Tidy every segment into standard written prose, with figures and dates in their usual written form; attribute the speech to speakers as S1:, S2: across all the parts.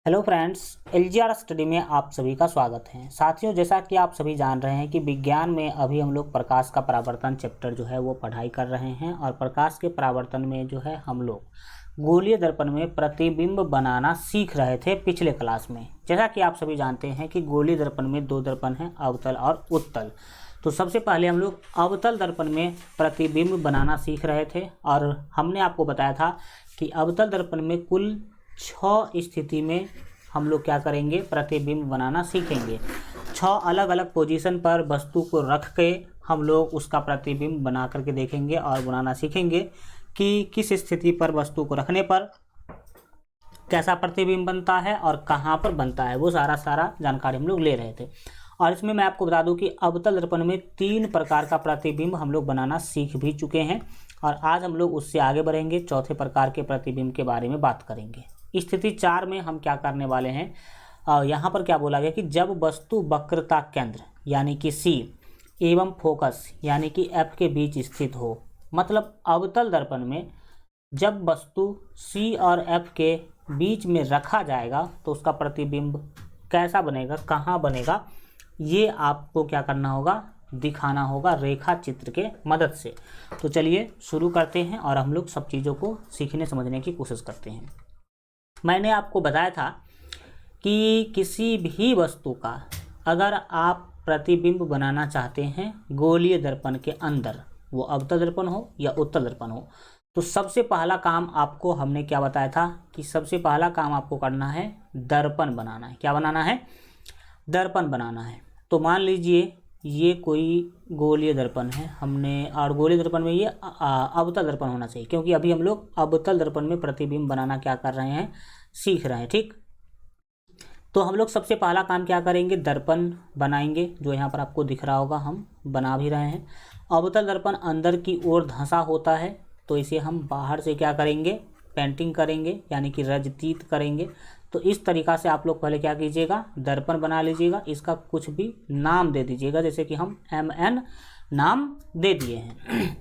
S1: Hello friends, LGR study में आप सभी का स्वागत है। साथियों, जैसा कि आप सभी जान रहे हैं कि विज्ञान में अभी हम लोग प्रकाश का परावर्तन चैप्टर जो है वो पढ़ाई कर रहे हैं और प्रकाश के परावर्तन में जो है हम लोग गोलीय दर्पण में प्रतिबिंब बनाना सीख रहे थे पिछले क्लास में। जैसा कि आप सभी जानते हैं कि गोलीय दर्पण में दो दर्पण हैं, अवतल और उत्तल। तो सबसे पहले हम लोग अवतल दर्पण में प्रतिबिंब बनाना सीख रहे थे और हमने आपको बताया था कि अवतल दर्पण में कुल 6 स्थिति में हम लोग क्या करेंगे, प्रतिबिंब बनाना सीखेंगे। 6 अलग अलग पोजीशन पर वस्तु को रख के हम लोग उसका प्रतिबिंब बना करके देखेंगे और बनाना सीखेंगे कि किस स्थिति पर वस्तु को रखने पर कैसा प्रतिबिंब बनता है और कहाँ पर बनता है। वो सारा जानकारी हम लोग ले रहे थे। और इसमें मैं आपको बता दूं कि अवतल दर्पण में 3 प्रकार का प्रतिबिंब हम लोग बनाना सीख भी चुके हैं और आज हम लोग उससे आगे बढ़ेंगे, चौथे प्रकार के प्रतिबिंब के बारे में बात करेंगे। स्थिति 4 में हम क्या करने वाले हैं, यहाँ पर क्या बोला गया कि जब वस्तु वक्रता केंद्र यानी कि सी एवं फोकस यानी कि एफ के बीच स्थित हो। मतलब अवतल दर्पण में जब वस्तु सी और एफ के बीच में रखा जाएगा तो उसका प्रतिबिंब कैसा बनेगा, कहाँ बनेगा, ये आपको क्या करना होगा, दिखाना होगा रेखा चित्र के मदद से। तो चलिए शुरू करते हैं और हम लोग सब चीज़ों को सीखने समझने की कोशिश करते हैं। मैंने आपको बताया था कि किसी भी वस्तु का अगर आप प्रतिबिंब बनाना चाहते हैं गोलीय दर्पण के अंदर, वो अवतल दर्पण हो या उत्तल दर्पण हो, तो सबसे पहला काम आपको हमने क्या बताया था कि सबसे पहला काम आपको करना है दर्पण बनाना है। क्या बनाना है? दर्पण बनाना है। तो मान लीजिए ये कोई गोलीय दर्पण है हमने, और गोलीय दर्पण में ये अवतल दर्पण होना चाहिए क्योंकि अभी हम लोग अवतल दर्पण में प्रतिबिंब बनाना क्या कर रहे हैं, सीख रहे हैं। ठीक, तो हम लोग सबसे पहला काम क्या करेंगे, दर्पण बनाएंगे। जो यहाँ पर आपको दिख रहा होगा हम बना भी रहे हैं। अवतल दर्पण अंदर की ओर धंसा होता है तो इसे हम बाहर से क्या करेंगे, पेंटिंग करेंगे यानी कि रजतीत करेंगे। तो इस तरीक़ा से आप लोग पहले क्या कीजिएगा, दर्पण बना लीजिएगा। इसका कुछ भी नाम दे दीजिएगा, जैसे कि हम MN नाम दे दिए हैं।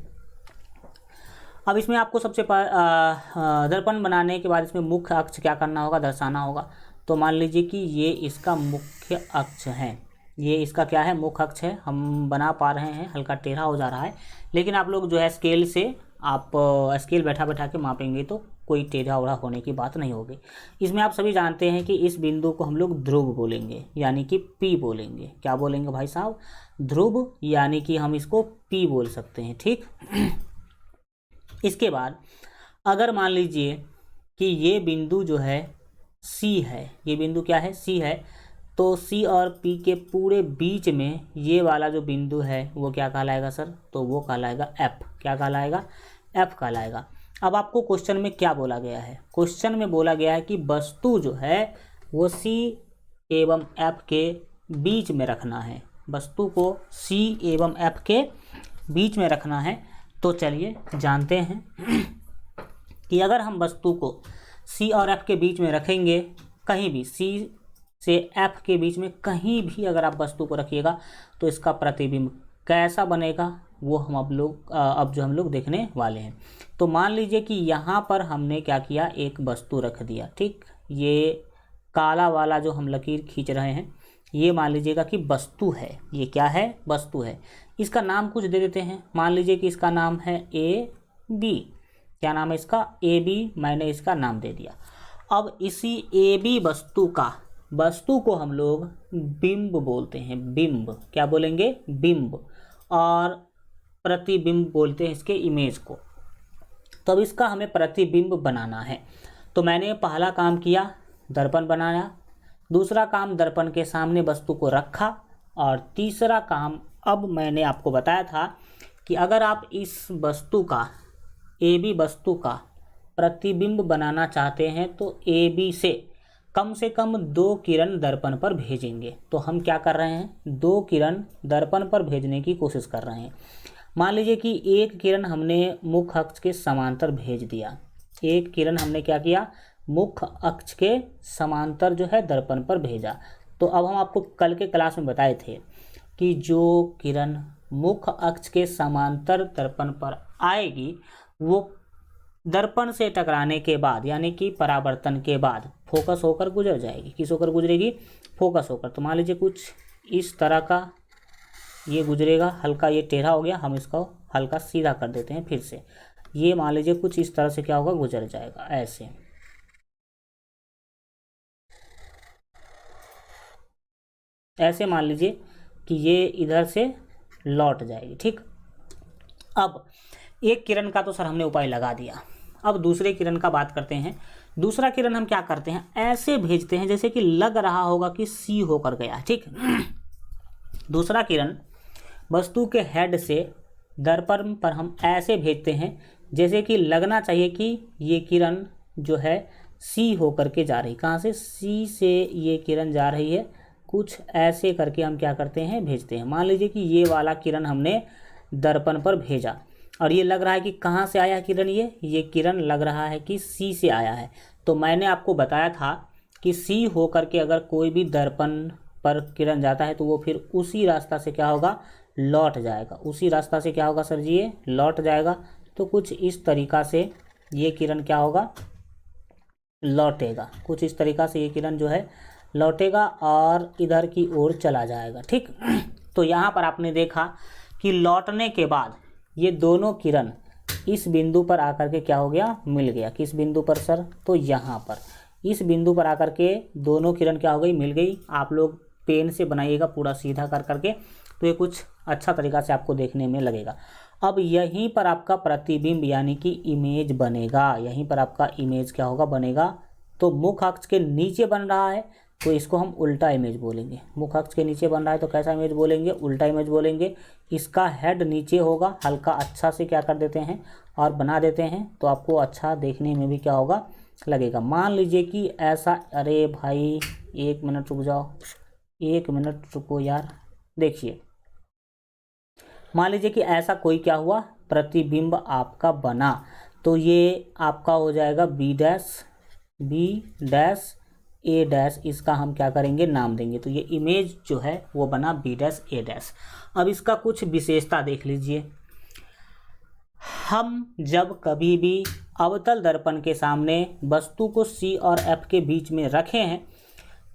S1: अब इसमें आपको सबसे दर्पण बनाने के बाद इसमें मुख्य अक्ष क्या करना होगा, दर्शाना होगा। तो मान लीजिए कि ये इसका मुख्य अक्ष है, ये इसका क्या है, मुख्य अक्ष है। हम बना पा रहे हैं, हल्का टेढ़ा हो जा रहा है, लेकिन आप लोग जो है स्केल से आप स्केल बैठा बैठा के मापेंगे तो कोई टेढ़ा ओढ़ा होने की बात नहीं होगी। इसमें आप सभी जानते हैं कि इस बिंदु को हम लोग ध्रुव बोलेंगे यानी कि P बोलेंगे। क्या बोलेंगे भाई साहब? ध्रुव, यानी कि हम इसको P बोल सकते हैं। ठीक, इसके बाद अगर मान लीजिए कि ये बिंदु जो है C है, ये बिंदु क्या है, C है, तो C और P के पूरे बीच में ये वाला जो बिंदु है वो क्या कहलाएगा सर? तो वो कहलाएगा F। क्या कहलाएगा? F कहलाएगा। अब आपको क्वेश्चन में क्या बोला गया है? क्वेश्चन में बोला गया है कि वस्तु जो है वो C एवं F के बीच में रखना है। वस्तु को C एवं F के बीच में रखना है। तो चलिए जानते हैं कि अगर हम वस्तु को C और F के बीच में रखेंगे, कहीं भी C से F के बीच में कहीं भी अगर आप वस्तु को रखिएगा तो इसका प्रतिबिंब कैसा बनेगा वो हम अब जो हम लोग देखने वाले हैं। तो मान लीजिए कि यहाँ पर हमने क्या किया, एक वस्तु रख दिया। ठीक, ये काला वाला जो हम लकीर खींच रहे हैं ये मान लीजिएगा कि वस्तु है। ये क्या है? वस्तु है। इसका नाम कुछ दे देते हैं। मान लीजिए कि इसका नाम है AB। क्या नाम है इसका? AB। मैंने इसका नाम दे दिया। अब इसी AB वस्तु को हम लोग बिंब बोलते हैं। बिंब, क्या बोलेंगे? बिंब। और प्रतिबिंब बोलते हैं इसके इमेज को। तो अब इसका हमें प्रतिबिंब बनाना है। तो मैंने पहला काम किया, दर्पण बनाया। दूसरा काम, दर्पण के सामने वस्तु को रखा। और तीसरा काम, अब मैंने आपको बताया था कि अगर आप इस वस्तु का, AB वस्तु का प्रतिबिंब बनाना चाहते हैं तो AB से कम 2 किरण दर्पण पर भेजेंगे। तो हम क्या कर रहे हैं, 2 किरण दर्पण पर भेजने की कोशिश कर रहे हैं। मान लीजिए कि एक किरण हमने मुख्य अक्ष के समांतर भेज दिया। एक किरण हमने क्या किया, मुख्य अक्ष के समांतर जो है दर्पण पर भेजा। तो अब हम आपको कल के क्लास में बताए थे कि जो किरण मुख्य अक्ष के समांतर दर्पण पर आएगी वो दर्पण से टकराने के बाद यानी कि परावर्तन के बाद फोकस होकर गुजर जाएगी। किस होकर गुजरेगी? फोकस होकर। तो मान लीजिए कुछ इस तरह का ये गुजरेगा, हल्का ये टेढ़ा हो गया, हम इसको हल्का सीधा कर देते हैं फिर से। ये मान लीजिए कुछ इस तरह से क्या होगा, गुजर जाएगा ऐसे। ऐसे मान लीजिए कि ये इधर से लौट जाएगी। ठीक, अब एक किरण का तो सर हमने उपाय लगा दिया, अब दूसरे किरण का बात करते हैं। दूसरा किरण हम क्या करते हैं, ऐसे भेजते हैं जैसे कि लग रहा होगा कि सी होकर गया। ठीक, दूसरा किरण वस्तु के हेड से दर्पण पर हम ऐसे भेजते हैं जैसे कि लगना चाहिए कि ये किरण जो है सी होकर के जा रही। कहाँ से? सी से ये किरण जा रही है, कुछ ऐसे करके हम क्या करते हैं, भेजते हैं। मान लीजिए कि ये वाला किरण हमने दर्पण पर भेजा और ये लग रहा है कि कहाँ से आया किरण, ये किरण लग रहा है कि सी से आया है। तो मैंने आपको बताया था कि सी होकर के अगर कोई भी दर्पण पर किरण जाता है तो वो फिर उसी रास्ता से क्या होगा, लौट जाएगा। उसी रास्ता से क्या होगा सर जी, ये लौट जाएगा। तो कुछ इस तरीक़ा से ये किरण क्या होगा, लौटेगा। कुछ इस तरीक़ा से ये किरण जो है लौटेगा और इधर की ओर चला जाएगा। ठीक, तो यहाँ पर आपने देखा कि लौटने के बाद ये दोनों किरण इस बिंदु पर आकर के क्या हो गया, मिल गया। किस बिंदु पर सर? तो यहाँ पर इस बिंदु पर आकर के दोनों किरण क्या हो गई, मिल गई। आप लोग पेन से बनाइएगा पूरा सीधा कर करके, तो ये कुछ अच्छा तरीक़ा से आपको देखने में लगेगा। अब यहीं पर आपका प्रतिबिंब यानी कि इमेज बनेगा। यहीं पर आपका इमेज क्या होगा, बनेगा। तो मुख्य अक्ष के नीचे बन रहा है तो इसको हम उल्टा इमेज बोलेंगे। मुख्य अक्ष के नीचे बन रहा है तो कैसा इमेज बोलेंगे, उल्टा इमेज बोलेंगे। इसका हेड नीचे होगा, हल्का अच्छा से क्या कर देते हैं और बना देते हैं, तो आपको अच्छा देखने में भी क्या होगा, लगेगा। मान लीजिए कि ऐसा, अरे भाई 1 मिनट रुक जाओ, 1 मिनट रुको यार। देखिए, मान लीजिए कि ऐसा कोई क्या हुआ, प्रतिबिंब आपका बना, तो ये आपका हो जाएगा बी डैश ए डैश। इसका हम क्या करेंगे, नाम देंगे। तो ये इमेज जो है वो बना बी डैश ए डैश। अब इसका कुछ विशेषता देख लीजिए। हम जब कभी भी अवतल दर्पण के सामने वस्तु को सी और एफ के बीच में रखे हैं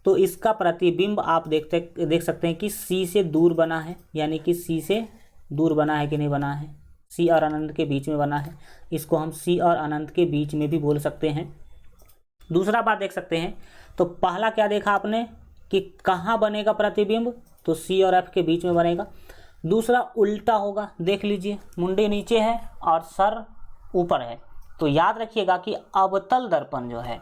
S1: तो इसका प्रतिबिंब आप देख सकते हैं कि सी से दूर बना है, यानी कि सी से दूर बना है कि नहीं बना है, सी और अनंत के बीच में बना है। इसको हम सी और अनंत के बीच में भी बोल सकते हैं। दूसरा बात देख सकते हैं, तो पहला क्या देखा आपने कि कहाँ बनेगा प्रतिबिंब, तो सी और एफ के बीच में बनेगा। दूसरा उल्टा होगा, देख लीजिए, मुंडी नीचे है और सर ऊपर है। तो याद रखिएगा कि अवतल दर्पण जो है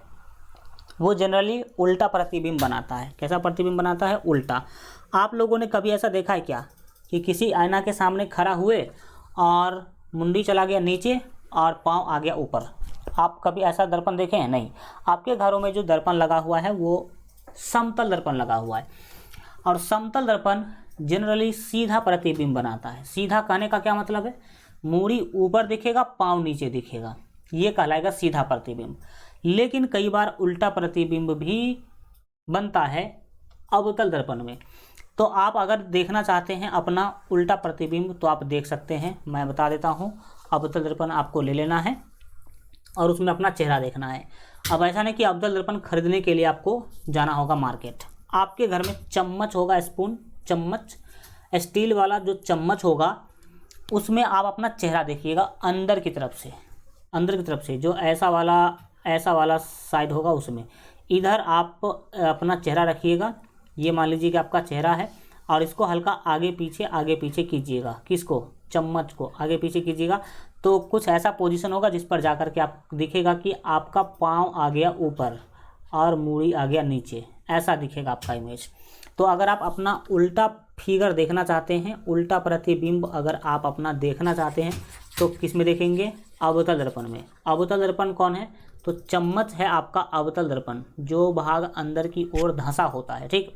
S1: वो जनरली उल्टा प्रतिबिंब बनाता है। कैसा प्रतिबिंब बनाता है, उल्टा। आप लोगों ने कभी ऐसा देखा है क्या कि किसी आईना के सामने खड़ा हुए और मुंडी चला गया नीचे और पाँव आ गया ऊपर? आप कभी ऐसा दर्पण देखे हैं? नहीं। आपके घरों में जो दर्पण लगा हुआ है वो समतल दर्पण लगा हुआ है, और समतल दर्पण जनरली सीधा प्रतिबिंब बनाता है। सीधा कहने का क्या मतलब है, मूड़ी ऊपर दिखेगा, पाँव नीचे दिखेगा, ये कहलाएगा सीधा प्रतिबिंब। लेकिन कई बार उल्टा प्रतिबिंब भी बनता है अवतल दर्पण में। तो आप अगर देखना चाहते हैं अपना उल्टा प्रतिबिंब तो आप देख सकते हैं। मैं बता देता हूँ, अवतल दर्पण आपको ले लेना है और उसमें अपना चेहरा देखना है। अब ऐसा नहीं कि अवतल दर्पण खरीदने के लिए आपको जाना होगा मार्केट। आपके घर में चम्मच होगा, स्पून, चम्मच, स्टील वाला जो चम्मच होगा उसमें आप अपना चेहरा देखिएगा अंदर की तरफ से। अंदर की तरफ से जो ऐसा वाला साइड होगा उसमें इधर आप अपना चेहरा रखिएगा। ये मान लीजिए कि आपका चेहरा है और इसको हल्का आगे पीछे कीजिएगा। किसको? चम्मच को आगे पीछे कीजिएगा तो कुछ ऐसा पोजीशन होगा जिस पर जाकर के आप दिखेगा कि आपका पाँव आ गया ऊपर और मूड़ी आ गया नीचे, ऐसा दिखेगा आपका इमेज। तो अगर आप अपना उल्टा फिगर देखना चाहते हैं, उल्टा प्रतिबिंब अगर आप अपना देखना चाहते हैं तो किस में देखेंगे? अवतल दर्पण में। अवतल दर्पण कौन है? तो चम्मच है आपका अवतल दर्पण, जो भाग अंदर की ओर धंसा होता है। ठीक,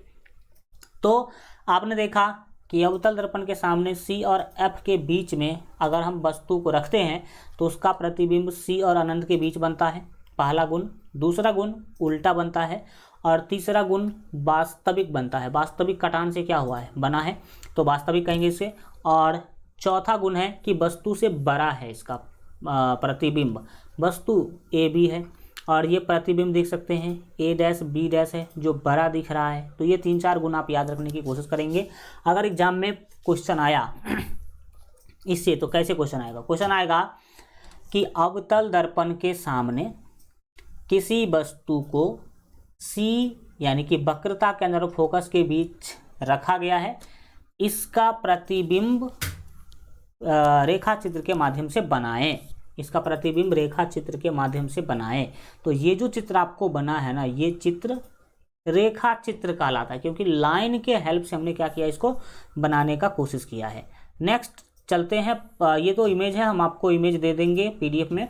S1: तो आपने देखा कि अवतल दर्पण के सामने सी और एफ के बीच में अगर हम वस्तु को रखते हैं तो उसका प्रतिबिंब सी और अनंत के बीच बनता है, पहला गुण। दूसरा गुण उल्टा बनता है और तीसरा गुण वास्तविक बनता है। वास्तविक कटान से क्या हुआ है, बना है, तो वास्तविक कहेंगे इसे। और चौथा गुण है कि वस्तु से बड़ा है इसका प्रतिबिंब, वस्तु ए बी है। और ये प्रतिबिंब देख सकते हैं A डैश B डैश है जो बड़ा दिख रहा है। तो ये 3-4 गुण आप याद रखने की कोशिश करेंगे। अगर एग्जाम में क्वेश्चन आया इससे तो कैसे क्वेश्चन आएगा? क्वेश्चन आएगा कि अवतल दर्पण के सामने किसी वस्तु को C यानी कि वक्रता के अंदर फोकस के बीच रखा गया है, इसका प्रतिबिंब रेखा चित्र के माध्यम से बनाएं। इसका प्रतिबिंब रेखा चित्र के माध्यम से बनाएं। तो ये जो चित्र आपको बना है ना, ये चित्र रेखा चित्र कहलाता है, क्योंकि लाइन के हेल्प से हमने क्या किया, इसको बनाने का कोशिश किया है। नेक्स्ट चलते हैं, ये तो इमेज है, हम आपको इमेज दे देंगे PDF में।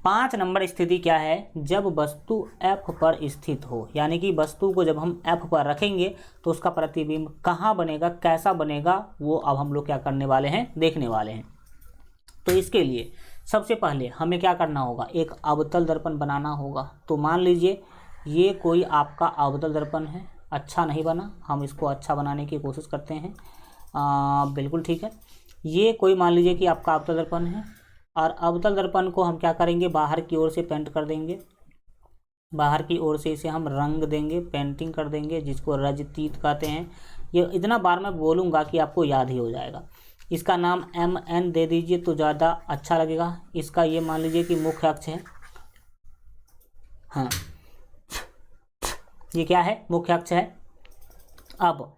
S1: 5 नंबर स्थिति क्या है? जब वस्तु F पर स्थित हो, यानी कि वस्तु को जब हम F पर रखेंगे तो उसका प्रतिबिंब कहाँ बनेगा, कैसा बनेगा, वो अब हम लोग क्या करने वाले हैं, देखने वाले हैं। तो इसके लिए सबसे पहले हमें क्या करना होगा, एक अवतल दर्पण बनाना होगा। तो मान लीजिए ये कोई आपका अवतल दर्पण है, अच्छा नहीं बना, हम इसको अच्छा बनाने की कोशिश करते हैं। बिल्कुल ठीक है। ये कोई मान लीजिए कि आपका अवतल दर्पण है, और अवतल दर्पण को हम क्या करेंगे, बाहर की ओर से पेंट कर देंगे। बाहर की ओर से इसे हम रंग देंगे, पेंटिंग कर देंगे, जिसको रजतीत कहते हैं। ये इतना बार मैं बोलूँगा कि आपको याद ही हो जाएगा। इसका नाम MN दे दीजिए तो ज़्यादा अच्छा लगेगा। इसका ये मान लीजिए कि मुख्य अक्ष है, हाँ ये क्या है, मुख्य अक्ष है। अब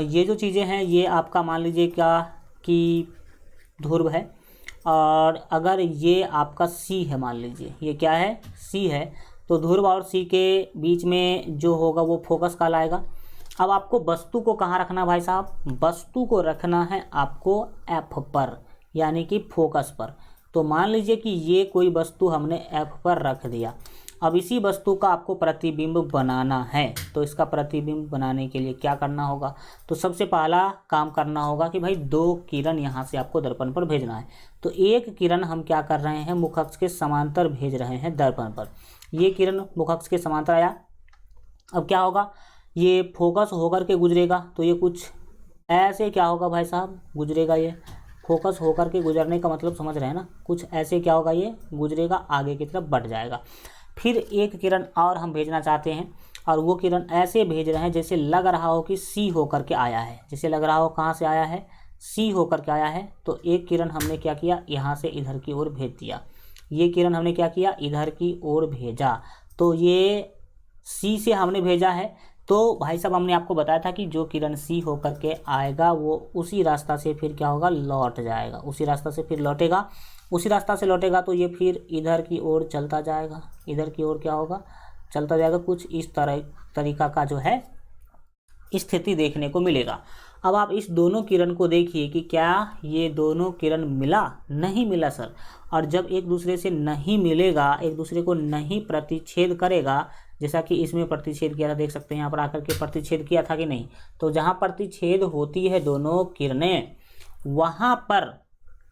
S1: ये जो चीज़ें हैं ये आपका मान लीजिए क्या कि ध्रुव है, और अगर ये आपका C है, मान लीजिए ये क्या है, C है, तो ध्रुव और C के बीच में जो होगा वो फोकस कहलाएगा। अब आपको वस्तु को कहाँ रखना भाई साहब, वस्तु को रखना है आपको F पर, यानी कि फोकस पर। तो मान लीजिए कि ये कोई वस्तु हमने F पर रख दिया। अब इसी वस्तु का आपको प्रतिबिंब बनाना है, तो इसका प्रतिबिंब बनाने के लिए क्या करना होगा, तो सबसे पहला काम करना होगा कि भाई 2 किरण यहाँ से आपको दर्पण पर भेजना है। तो एक किरण हम क्या कर रहे हैं, मुख अक्ष के समांतर भेज रहे हैं दर्पण पर। ये किरण मुख अक्ष के समांतर आया। अब क्या होगा, ये फोकस होकर के गुजरेगा, तो ये कुछ ऐसे क्या होगा भाई साहब, गुजरेगा। ये फोकस होकर के गुजरने का मतलब समझ रहे हैं ना, कुछ ऐसे क्या होगा, ये गुजरेगा, आगे की तरफ बढ़ जाएगा। फिर एक किरण और हम भेजना चाहते हैं, और वो किरण ऐसे भेज रहे हैं जैसे लग रहा हो कि C होकर के आया है, जैसे लग रहा हो कहाँ से आया है, C होकर के आया है। तो एक किरण हमने क्या किया, यहाँ से इधर की ओर भेज दिया। ये किरण हमने क्या किया, इधर की ओर भेजा। तो ये C से हमने भेजा है। तो भाई साहब हमने आपको बताया था कि जो किरण C होकर के आएगा वो उसी रास्ता से फिर क्या होगा, लौट जाएगा, उसी रास्ता से फिर लौटेगा। उसी रास्ता से लौटेगा तो ये फिर इधर की ओर चलता जाएगा, इधर की ओर क्या होगा, चलता जाएगा। कुछ इस तरीका का जो है स्थिति देखने को मिलेगा। अब आप इस दोनों किरण को देखिए कि क्या ये दोनों किरण मिला, नहीं मिला सर। और जब एक दूसरे से नहीं मिलेगा, एक दूसरे को नहीं प्रतिच्छेद करेगा, जैसा कि इसमें प्रतिच्छेद किया था, देख सकते हैं यहाँ पर आकर के प्रतिच्छेद किया था कि नहीं। तो जहाँ प्रतिच्छेद होती है दोनों किरणें, वहाँ पर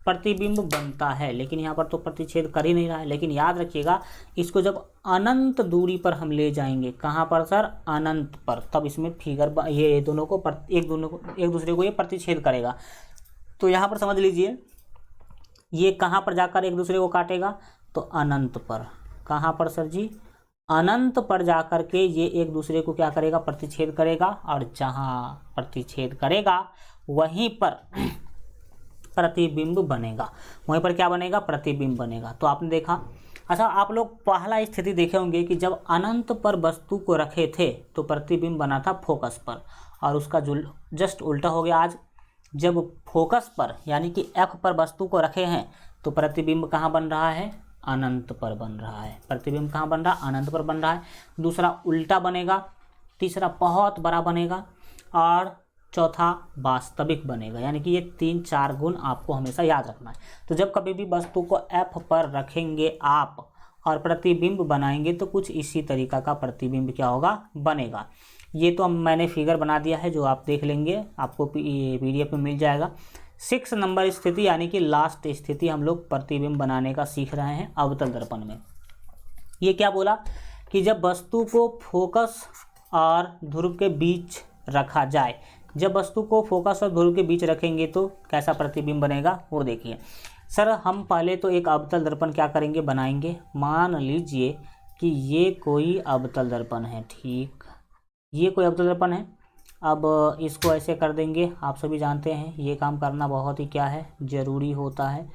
S1: प्रतिबिंब बनता है, लेकिन यहाँ पर तो प्रतिच्छेद कर ही नहीं रहा है। लेकिन याद रखिएगा, इसको जब अनंत दूरी पर हम ले जाएंगे, कहाँ पर सर, अनंत पर, तब इसमें फिगर ये दोनों को एक दूसरे को ये प्रतिच्छेद करेगा। तो यहाँ पर समझ लीजिए, ये कहाँ पर जाकर एक दूसरे को काटेगा, तो अनंत पर। कहाँ पर सर जी, अनंत पर जाकर के ये एक दूसरे को क्या करेगा, प्रतिच्छेद करेगा। और जहाँ प्रतिच्छेद करेगा वहीं पर प्रतिबिंब बनेगा, वहीं पर क्या बनेगा, प्रतिबिंब बनेगा। तो आपने देखा। अच्छा, आप लोग पहला स्थिति देखे होंगे कि जब अनंत पर वस्तु को रखे थे तो प्रतिबिंब बना था फोकस पर, और उसका जो जस्ट उल्टा हो गया आज। जब फोकस पर यानी कि F पर वस्तु को रखे हैं तो प्रतिबिंब कहाँ बन रहा है, अनंत पर बन रहा है। प्रतिबिंब कहाँ बन रहा है, अनंत पर बन रहा है। दूसरा उल्टा बनेगा, तीसरा बहुत बड़ा बनेगा, और चौथा वास्तविक बनेगा। यानी कि ये 3-4 गुण आपको हमेशा याद रखना है। तो जब कभी भी वस्तु को F पर रखेंगे आप और प्रतिबिंब बनाएंगे तो कुछ इसी तरीका का प्रतिबिंब क्या होगा, बनेगा। ये तो मैंने फिगर बना दिया है, जो आप देख लेंगे, आपको PDF में मिल जाएगा। 6 नंबर स्थिति यानी कि लास्ट स्थिति हम लोग प्रतिबिंब बनाने का सीख रहे हैं अवतल दर्पण में। ये क्या बोला कि जब वस्तु को फोकस और ध्रुव के बीच रखा जाए, जब वस्तु को फोकस और ध्रुव के बीच रखेंगे तो कैसा प्रतिबिंब बनेगा वो देखिए। सर हम पहले तो एक अवतल दर्पण क्या करेंगे, बनाएंगे। मान लीजिए कि ये कोई अवतल दर्पण है। ठीक, ये कोई अवतल दर्पण है। अब इसको ऐसे कर देंगे। आप सभी जानते हैं ये काम करना बहुत ही क्या है, ज़रूरी होता है,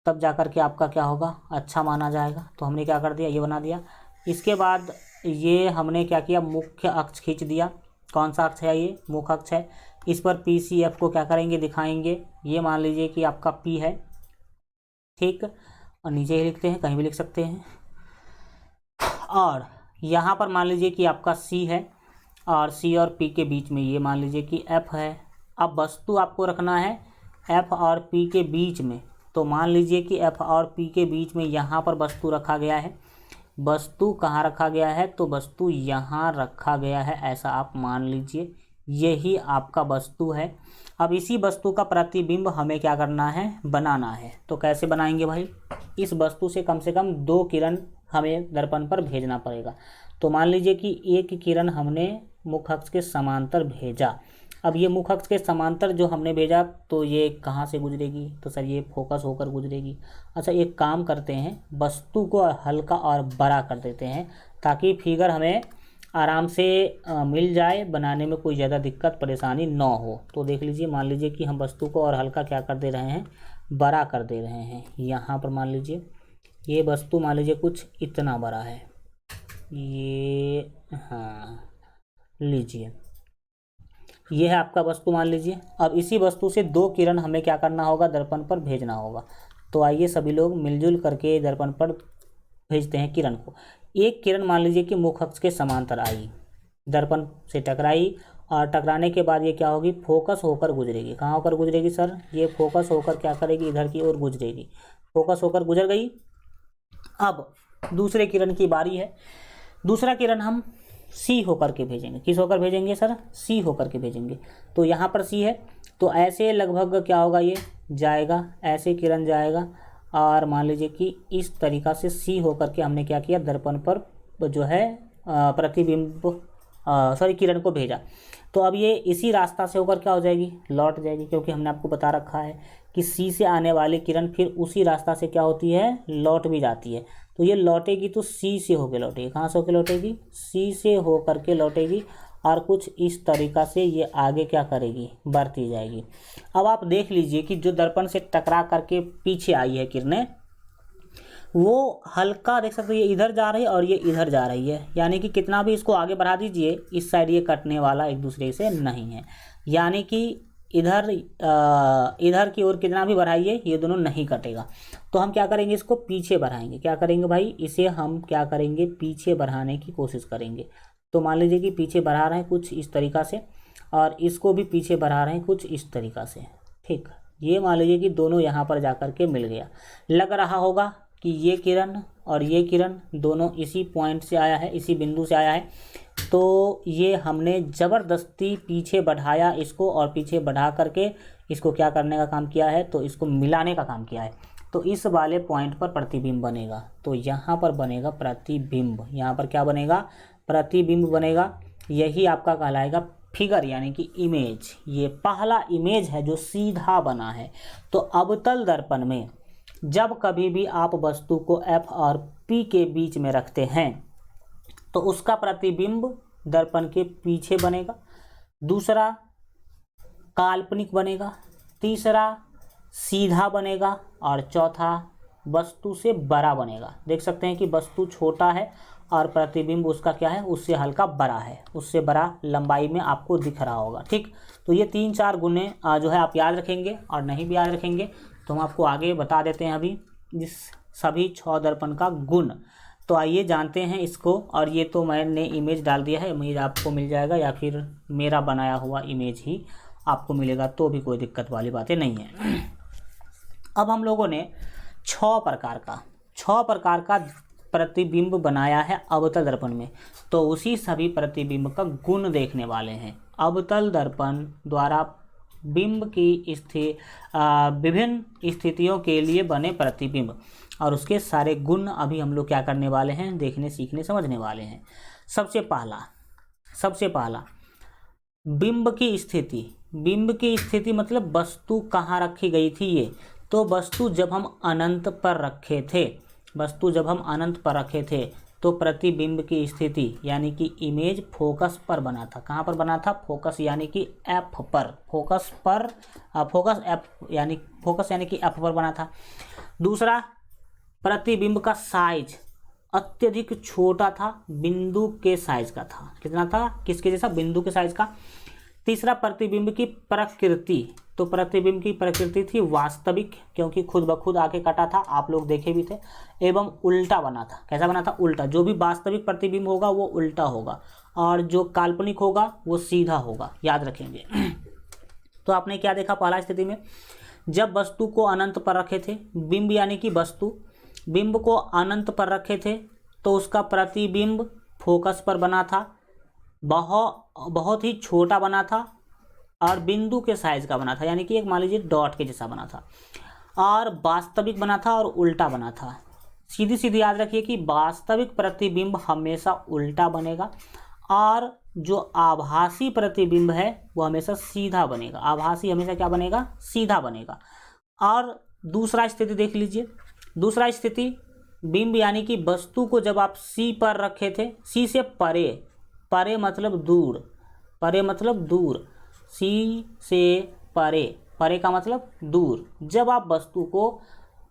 S1: तब जाकर के आपका क्या होगा, अच्छा माना जाएगा। तो हमने क्या कर दिया, ये बना दिया। इसके बाद ये हमने क्या किया, मुख्य अक्ष खींच दिया। कौन सा अक्ष है, ये मुख्य अक्ष है। इस पर पी सी एफ को क्या करेंगे, दिखाएंगे। ये मान लीजिए कि आपका पी है, ठीक, और नीचे ही लिखते हैं, कहीं भी लिख सकते हैं। और यहाँ पर मान लीजिए कि आपका सी है, और सी और पी के बीच में ये मान लीजिए कि एफ है। अब वस्तु आपको रखना है एफ और पी के बीच में। तो मान लीजिए कि एफ और पी के बीच में यहाँ पर वस्तु रखा गया है। वस्तु कहाँ रखा गया है, तो वस्तु यहाँ रखा गया है, ऐसा आप मान लीजिए। यही आपका वस्तु है। अब इसी वस्तु का प्रतिबिंब हमें क्या करना है, बनाना है। तो कैसे बनाएंगे भाई, इस वस्तु से कम 2 किरण हमें दर्पण पर भेजना पड़ेगा। तो मान लीजिए कि एक किरण हमने मुख्य अक्ष के समांतर भेजा। अब ये मुख्य अक्ष के समांतर जो हमने भेजा, तो ये कहाँ से गुजरेगी, तो सर ये फोकस होकर गुजरेगी। अच्छा, एक काम करते हैं, वस्तु को हल्का और बड़ा कर देते हैं ताकि फिगर हमें आराम से मिल जाए, बनाने में कोई ज़्यादा दिक्कत परेशानी ना हो। तो देख लीजिए, मान लीजिए कि हम वस्तु को और हल्का क्या कर दे रहे हैं, बड़ा कर दे रहे हैं। यहाँ पर मान लीजिए ये वस्तु मान लीजिए कुछ इतना बड़ा है, ये, हाँ लीजिए, ये है आपका वस्तु मान लीजिए। अब इसी वस्तु से 2 किरण हमें क्या करना होगा, दर्पण पर भेजना होगा। तो आइए सभी लोग मिलजुल करके दर्पण पर भेजते हैं किरण को। एक किरण मान लीजिए कि मुख्य अक्ष के समांतर आई, दर्पण से टकराई, और टकराने के बाद ये क्या होगी, फोकस होकर गुजरेगी। कहाँ होकर गुजरेगी सर, ये फोकस होकर क्या करेगी, इधर की ओर गुजरेगी। फोकस होकर गुजर गई। अब दूसरे किरण की बारी है। दूसरा किरण हम सी होकर के भेजेंगे। किस होकर भेजेंगे सर, सी होकर के भेजेंगे। तो यहाँ पर सी है, तो ऐसे लगभग क्या होगा, ये जाएगा, ऐसे किरण जाएगा, और मान लीजिए कि इस तरीक़ा से सी होकर के हमने क्या किया, दर्पण पर जो है प्रतिबिंब किरण को भेजा। तो अब ये इसी रास्ता से होकर क्या हो जाएगी, लौट जाएगी, क्योंकि हमने आपको बता रखा है कि सी से आने वाली किरण फिर उसी रास्ता से क्या होती है, लौट भी जाती है। तो ये लौटेगी तो सी से होकर लौटेगी। कहाँ से होकर लौटेगी, सी से होकर के लौटेगी, और कुछ इस तरीक़ा से ये आगे क्या करेगी, बढ़ती जाएगी। अब आप देख लीजिए कि जो दर्पण से टकरा करके पीछे आई है किरणें, वो हल्का देख सकते हैं, ये इधर जा रही है और ये इधर जा रही है। यानी कि कितना भी इसको आगे बढ़ा दीजिए, इस साइड ये कटने वाला एक दूसरे से नहीं है। यानी कि इधर की ओर कितना भी बढ़ाइए, ये दोनों नहीं कटेगा। तो हम क्या करेंगे, इसको पीछे बढ़ाएंगे। क्या करेंगे भाई, इसे हम क्या करेंगे, पीछे बढ़ाने की कोशिश करेंगे। तो मान लीजिए कि पीछे बढ़ा रहे हैं कुछ इस तरीक़ा से, और इसको भी पीछे बढ़ा रहे हैं कुछ इस तरीक़ा से। ठीक, ये मान लीजिए कि दोनों यहाँ पर जा कर के मिल गया। लग रहा होगा कि ये किरण और ये किरण दोनों इसी पॉइंट से आया है, इसी बिंदु से आया है। तो ये हमने ज़बरदस्ती पीछे बढ़ाया इसको, और पीछे बढ़ा करके इसको क्या करने का काम किया है, तो इसको मिलाने का काम किया है। तो इस वाले पॉइंट पर प्रतिबिंब बनेगा। तो यहाँ पर बनेगा प्रतिबिंब, यहाँ पर क्या बनेगा, प्रतिबिंब बनेगा। यही आपका कहलाएगा फिगर, यानी कि इमेज। ये पहला इमेज है जो सीधा बना है। तो अवतल दर्पण में जब कभी भी आप वस्तु को एफ और पी के बीच में रखते हैं, तो उसका प्रतिबिंब दर्पण के पीछे बनेगा, दूसरा काल्पनिक बनेगा, तीसरा सीधा बनेगा, और चौथा वस्तु से बड़ा बनेगा। देख सकते हैं कि वस्तु छोटा है और प्रतिबिंब उसका क्या है, उससे हल्का बड़ा है, उससे बड़ा लंबाई में आपको दिख रहा होगा। ठीक, तो ये 3-4 गुणे जो है आप याद रखेंगे, और नहीं भी याद रखेंगे तो हम आपको आगे बता देते हैं अभी इस सभी 6 दर्पण का गुण। तो आइए जानते हैं इसको। और ये तो मैंने इमेज डाल दिया है, इमेज आपको मिल जाएगा, या फिर मेरा बनाया हुआ इमेज ही आपको मिलेगा, तो भी कोई दिक्कत वाली बातें नहीं है। अब हम लोगों ने 6 प्रकार का प्रतिबिंब बनाया है अवतल दर्पण में। तो उसी सभी प्रतिबिंब का गुण देखने वाले हैं। अवतल दर्पण द्वारा बिंब की विभिन्न स्थितियों के लिए बने प्रतिबिंब, और उसके सारे गुण अभी हम लोग क्या करने वाले हैं, देखने, सीखने, समझने वाले हैं। सबसे पहला बिंब की स्थिति। बिंब की स्थिति मतलब वस्तु कहाँ रखी गई थी। ये तो वस्तु जब हम अनंत पर रखे थे, तो प्रतिबिंब की स्थिति यानी कि इमेज फोकस पर बना था। कहाँ पर बना था? फोकस यानी कि एफ पर, फोकस पर, फोकस यानी कि एफ पर बना था। दूसरा, प्रतिबिंब का साइज अत्यधिक छोटा था, बिंदु के साइज का था। कितना था? किसके जैसा? बिंदु के साइज का। तीसरा, प्रतिबिंब की प्रकृति, तो प्रतिबिंब की प्रकृति थी वास्तविक, क्योंकि खुद ब खुद आके कटा था, आप लोग देखे भी थे, एवं उल्टा बना था। कैसा बना था? उल्टा। जो भी वास्तविक प्रतिबिंब होगा वो उल्टा होगा, और जो काल्पनिक होगा वो सीधा होगा, याद रखेंगे। तो आपने क्या देखा पहला स्थिति में? जब वस्तु को अनंत पर रखे थे, बिंब यानी कि वस्तु, बिंब को अनंत पर रखे थे, तो उसका प्रतिबिंब फोकस पर बना था, बहुत ही छोटा बना था, और बिंदु के साइज का बना था, यानी कि एक मान लीजिए डॉट के जैसा बना था, और वास्तविक बना था और उल्टा बना था। सीधी सीधी याद रखिए कि वास्तविक प्रतिबिंब हमेशा उल्टा बनेगा, और जो आभासी प्रतिबिंब है वो हमेशा सीधा बनेगा। आभासी हमेशा क्या बनेगा? सीधा बनेगा। और दूसरा स्थिति देख लीजिए। दूसरा स्थिति, बिंब यानी कि वस्तु को जब आप सी पर रखे थे, सी से परे, परे मतलब दूर, परे मतलब दूर, सी से परे, परे का मतलब दूर। जब आप वस्तु को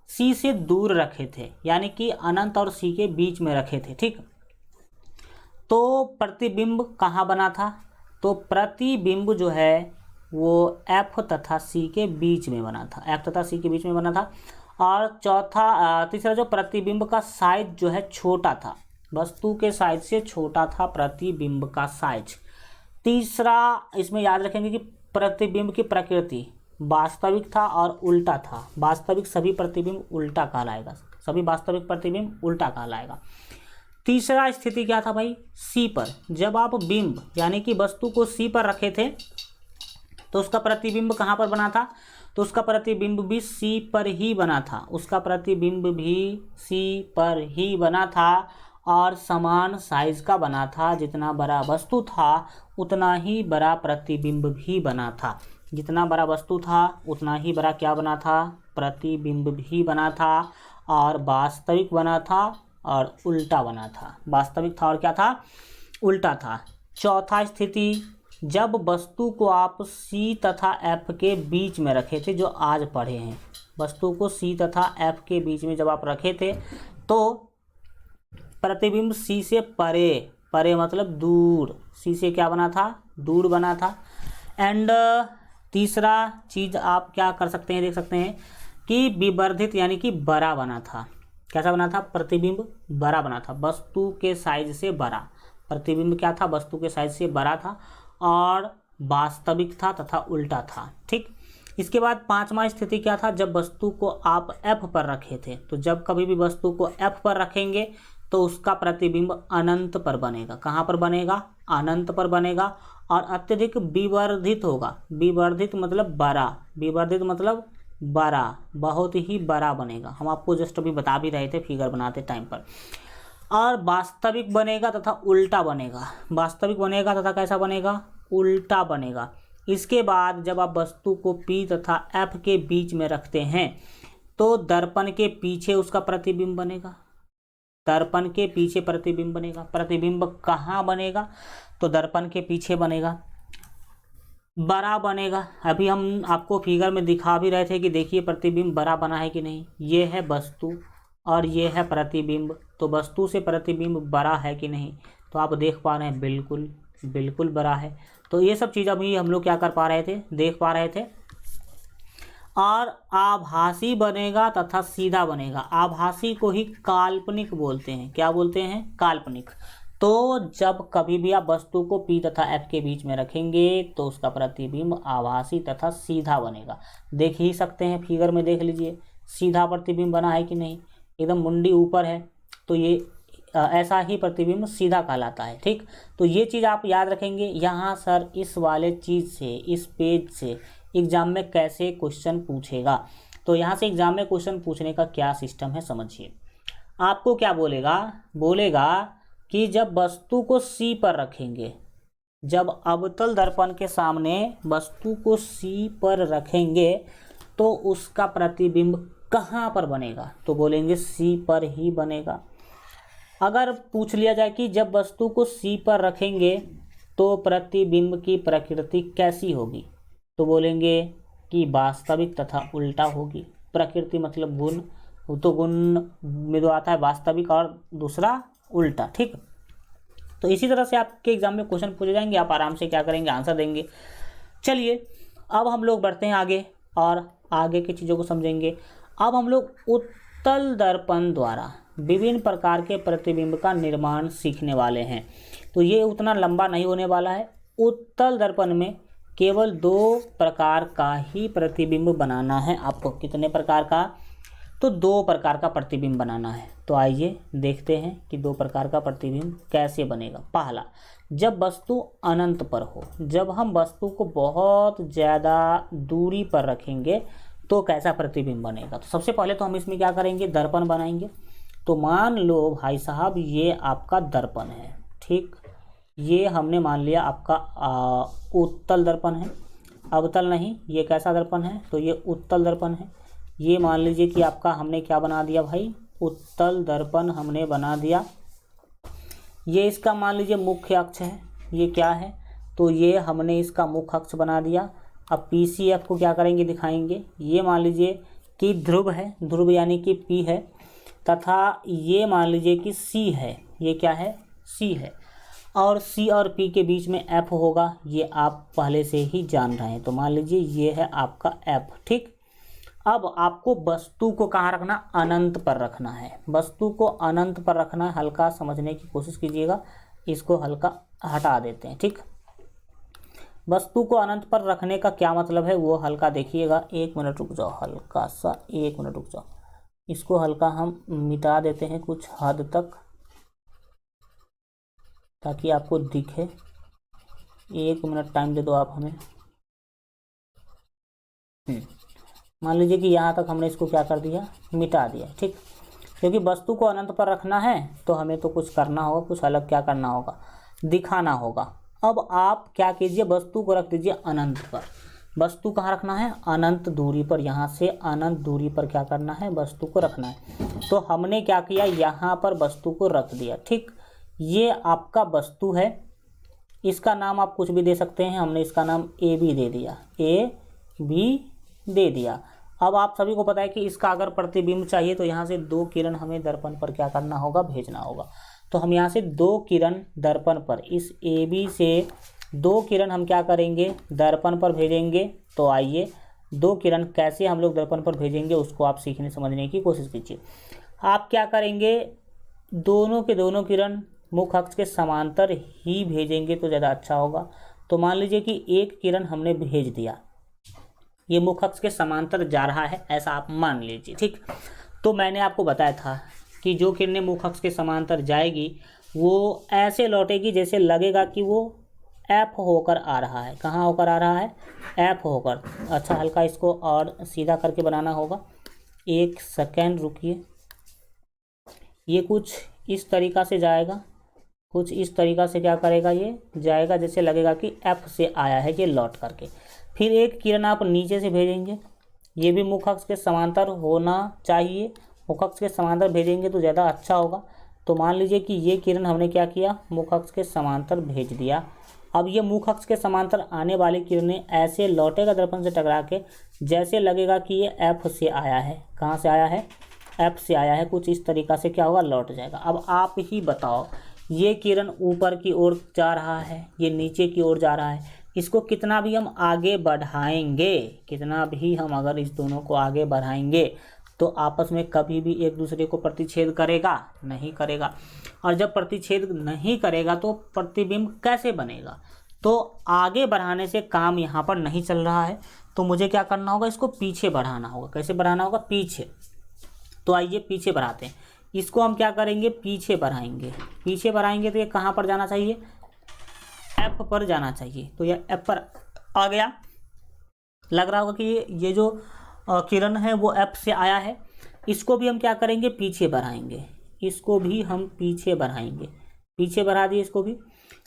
S1: सी से दूर रखे थे, यानी कि अनंत और सी के बीच में रखे थे, ठीक, तो प्रतिबिंब कहाँ बना था? तो प्रतिबिंब जो है वो एफ तथा सी के बीच में बना था, एफ तथा सी के बीच में बना था। और तीसरा, जो प्रतिबिंब का साइज जो है छोटा था, वस्तु के साइज से छोटा था प्रतिबिंब का साइज। तीसरा, इसमें याद रखेंगे कि प्रतिबिंब की प्रकृति वास्तविक था और उल्टा था। वास्तविक सभी प्रतिबिंब उल्टा कहलाएगा, सभी वास्तविक प्रतिबिंब उल्टा कहलाएगा। तीसरा स्थिति क्या था भाई? सी पर। जब आप बिंब यानी कि वस्तु को सी पर रखे थे, तो उसका प्रतिबिंब कहाँ पर बना था? तो उसका प्रतिबिंब भी सी पर ही बना था, उसका प्रतिबिंब भी सी पर ही बना था, और समान साइज का बना था। जितना बड़ा वस्तु था उतना ही बड़ा प्रतिबिंब भी बना था। जितना बड़ा वस्तु था उतना ही बड़ा क्या बना था? प्रतिबिंब भी बना था, और वास्तविक बना था और उल्टा बना था। वास्तविक था और क्या था? उल्टा था। चौथा स्थिति, जब वस्तु को आप सी तथा एफ के बीच में रखे थे, जो आज पढ़े हैं, वस्तु को सी तथा एफ के बीच में जब आप रखे थे, तो प्रतिबिंब सी से परे, परे मतलब दूर, सी से क्या बना था? दूर बना था। एंड तीसरा चीज आप क्या कर सकते हैं, देख सकते हैं कि विवर्धित यानी कि बड़ा बना था। कैसा बना था? प्रतिबिंब बड़ा बना था, वस्तु के साइज से बड़ा। प्रतिबिंब क्या था? वस्तु के साइज से बड़ा था, और वास्तविक था तथा उल्टा था, ठीक। इसके बाद पांचवा स्थिति क्या था? जब वस्तु को आप एफ पर रखे थे, तो जब कभी भी वस्तु को एफ पर रखेंगे तो उसका प्रतिबिंब अनंत पर बनेगा। कहाँ पर बनेगा? अनंत पर बनेगा, और अत्यधिक विवर्धित होगा। विवर्धित मतलब बड़ा, विवर्धित मतलब बड़ा, बहुत ही बड़ा बनेगा। हम आपको जस्ट अभी बता भी रहे थे फिगर बनाते टाइम पर। और वास्तविक बनेगा तथा उल्टा बनेगा। वास्तविक बनेगा तथा कैसा बनेगा? उल्टा बनेगा। इसके बाद जब आप वस्तु को पी तथा एफ के बीच में रखते हैं, तो दर्पण के पीछे उसका प्रतिबिंब बनेगा। दर्पण के पीछे प्रतिबिंब बनेगा। प्रतिबिंब कहाँ बनेगा? तो दर्पण के पीछे बनेगा, बड़ा बनेगा। अभी हम आपको फिगर में दिखा भी रहे थे कि देखिए प्रतिबिंब बड़ा बना है कि नहीं। ये है वस्तु और ये है प्रतिबिंब, तो वस्तु से प्रतिबिंब बड़ा है कि नहीं, तो आप देख पा रहे हैं बिल्कुल बिल्कुल बड़ा है। तो ये सब चीज़ अभी हम लोग क्या कर पा रहे थे, देख पा रहे थे। और आभासी बनेगा तथा सीधा बनेगा। आभासी को ही काल्पनिक बोलते हैं। क्या बोलते हैं? काल्पनिक। तो जब कभी भी आप वस्तु को पी तथा एफ के बीच में रखेंगे तो उसका प्रतिबिंब आभासी तथा सीधा बनेगा। देख ही सकते हैं फिगर में, देख लीजिए सीधा प्रतिबिंब बना है कि नहीं, एकदम मुंडी ऊपर है, तो ये ऐसा ही प्रतिबिंब सीधा कहलाता है, ठीक। तो ये चीज़ आप याद रखेंगे। यहाँ सर इस वाले चीज़ से, इस पेज से एग्जाम में कैसे क्वेश्चन पूछेगा, तो यहाँ से एग्जाम में क्वेश्चन पूछने का क्या सिस्टम है समझिए। आपको क्या बोलेगा? बोलेगा कि जब वस्तु को सी पर रखेंगे, जब अवतल दर्पण के सामने वस्तु को सी पर रखेंगे तो उसका प्रतिबिंब कहाँ पर बनेगा? तो बोलेंगे सी पर ही बनेगा। अगर पूछ लिया जाए कि जब वस्तु को C पर रखेंगे तो प्रतिबिंब की प्रकृति कैसी होगी, तो बोलेंगे कि वास्तविक तथा उल्टा होगी। प्रकृति मतलब गुण, तो गुण में जो आता है वास्तविक और दूसरा उल्टा, ठीक। तो इसी तरह से आपके एग्जाम में क्वेश्चन पूछे जाएंगे, आप आराम से क्या करेंगे, आंसर देंगे। चलिए अब हम लोग बढ़ते हैं आगे और आगे की चीज़ों को समझेंगे। अब हम लोग उत्तल दर्पण द्वारा विभिन्न प्रकार के प्रतिबिंब का निर्माण सीखने वाले हैं। तो ये उतना लंबा नहीं होने वाला है। उत्तल दर्पण में केवल 2 प्रकार का ही प्रतिबिंब बनाना है आपको। कितने प्रकार का, तो 2 प्रकार का प्रतिबिंब बनाना है। तो आइए देखते हैं कि 2 प्रकार का प्रतिबिंब कैसे बनेगा। पहला, जब वस्तु अनंत पर हो, जब हम वस्तु को बहुत ज़्यादा दूरी पर रखेंगे तो कैसा प्रतिबिंब बनेगा। तो सबसे पहले तो हम इसमें क्या करेंगे, दर्पण बनाएंगे। तो मान लो भाई साहब ये आपका दर्पण है, ठीक। ये हमने मान लिया आपका उत्तल दर्पण है, अवतल नहीं। ये कैसा दर्पण है, तो ये उत्तल दर्पण है। ये मान लीजिए कि आपका हमने क्या बना दिया भाई, उत्तल दर्पण हमने बना दिया। ये इसका मान लीजिए मुख्य अक्ष है। ये क्या है, तो ये हमने इसका मुख्य अक्ष बना दिया। अब PCF को क्या करेंगे, दिखाएंगे। ये मान लीजिए कि ध्रुव है, ध्रुव यानी कि P है, तथा ये मान लीजिए कि C है। ये क्या है, C है। और C और P के बीच में F होगा, ये आप पहले से ही जान रहे हैं। तो मान लीजिए ये है आपका F, ठीक। अब आपको वस्तु को कहाँ रखना, अनंत पर रखना है। वस्तु को अनंत पर रखना है। हल्का समझने की कोशिश कीजिएगा, इसको हल्का हटा देते हैं, ठीक। वस्तु को अनंत पर रखने का क्या मतलब है वो हल्का देखिएगा। 1 मिनट रुक जाओ, हल्का सा 1 मिनट रुक जाओ। इसको हल्का हम मिटा देते हैं कुछ हद तक, ताकि आपको दिखे। 1 मिनट टाइम दे दो आप हमें। मान लीजिए कि यहाँ तक हमने इसको क्या कर दिया, मिटा दिया, ठीक। क्योंकि वस्तु को अनंत पर रखना है तो हमें तो कुछ करना होगा, कुछ अलग क्या करना होगा, दिखाना होगा। अब आप क्या कीजिए, वस्तु को रख दीजिए अनंत पर। वस्तु कहाँ रखना है, अनंत दूरी पर। यहाँ से अनंत दूरी पर क्या करना है, वस्तु को रखना है। तो हमने क्या किया, यहाँ पर वस्तु को रख दिया, ठीक। ये आपका वस्तु है, इसका नाम आप कुछ भी दे सकते हैं। हमने इसका नाम AB दे दिया, AB दे दिया। अब आप सभी को पता है कि इसका अगर प्रतिबिंब चाहिए तो यहाँ से 2 किरण हमें दर्पण पर क्या करना होगा, भेजना होगा। तो हम यहाँ से 2 किरण दर्पण पर, इस AB से 2 किरण हम क्या करेंगे, दर्पण पर भेजेंगे। तो आइए 2 किरण कैसे हम लोग दर्पण पर भेजेंगे उसको आप सीखने समझने की कोशिश कीजिए। आप क्या करेंगे, दोनों के दोनों किरण मुख्य अक्ष के समांतर ही भेजेंगे तो ज़्यादा अच्छा होगा। तो मान लीजिए कि 1 किरण हमने भेज दिया, ये मुख्य अक्ष के समांतर जा रहा है, ऐसा आप मान लीजिए, ठीक। तो मैंने आपको बताया था कि जो किरणें मुख्य अक्ष के समांतर जाएगी वो ऐसे लौटेगी जैसे लगेगा कि वो F होकर आ रहा है। कहाँ होकर आ रहा है, F होकर। अच्छा हल्का इसको और सीधा करके बनाना होगा। 1 सेकेंड रुकिए। ये कुछ इस तरीक़ा से जाएगा, कुछ इस तरीक़ा से क्या करेगा, ये जाएगा जैसे लगेगा कि F से आया है ये लौट करके। फिर 1 किरण आप नीचे से भेजेंगे, ये भी मुख्य अक्ष के समांतर होना चाहिए। मुख्य अक्ष के समांतर भेजेंगे तो ज़्यादा अच्छा होगा। तो मान लीजिए कि ये किरण हमने क्या किया, मुख्य अक्ष के समांतर भेज दिया। अब ये मुख्य अक्ष के समांतर आने वाली किरणें ऐसे लौटेगा दर्पण से टकरा के, जैसे लगेगा कि ये F से आया है। कहाँ से आया है, F से आया है। कुछ इस तरीक़ा से क्या होगा, लौट जाएगा। अब आप ही बताओ, ये किरण ऊपर की ओर जा रहा है, ये नीचे की ओर जा रहा है। इसको कितना भी हम आगे बढ़ाएंगे, कितना भी हम अगर इस दोनों को आगे बढ़ाएंगे तो आपस में कभी भी एक दूसरे को प्रतिच्छेद करेगा, नहीं करेगा। और जब प्रतिच्छेद नहीं करेगा तो प्रतिबिंब कैसे बनेगा। तो आगे बढ़ाने से काम यहाँ पर नहीं चल रहा है, तो मुझे क्या करना होगा, इसको पीछे बढ़ाना होगा। कैसे बढ़ाना होगा, पीछे। तो आइए पीछे बढ़ाते हैं। इसको हम क्या करेंगे, पीछे बढ़ाएंगे। पीछे बढ़ाएंगे तो ये कहाँ पर जाना चाहिए, F पर जाना चाहिए। तो ये F पर आ गया। लग रहा होगा कि ये जो किरण है वो F से आया है। इसको भी हम क्या करेंगे, पीछे बढ़ाएंगे। इसको भी हम पीछे बढ़ाएंगे, पीछे बढ़ा दिए इसको भी।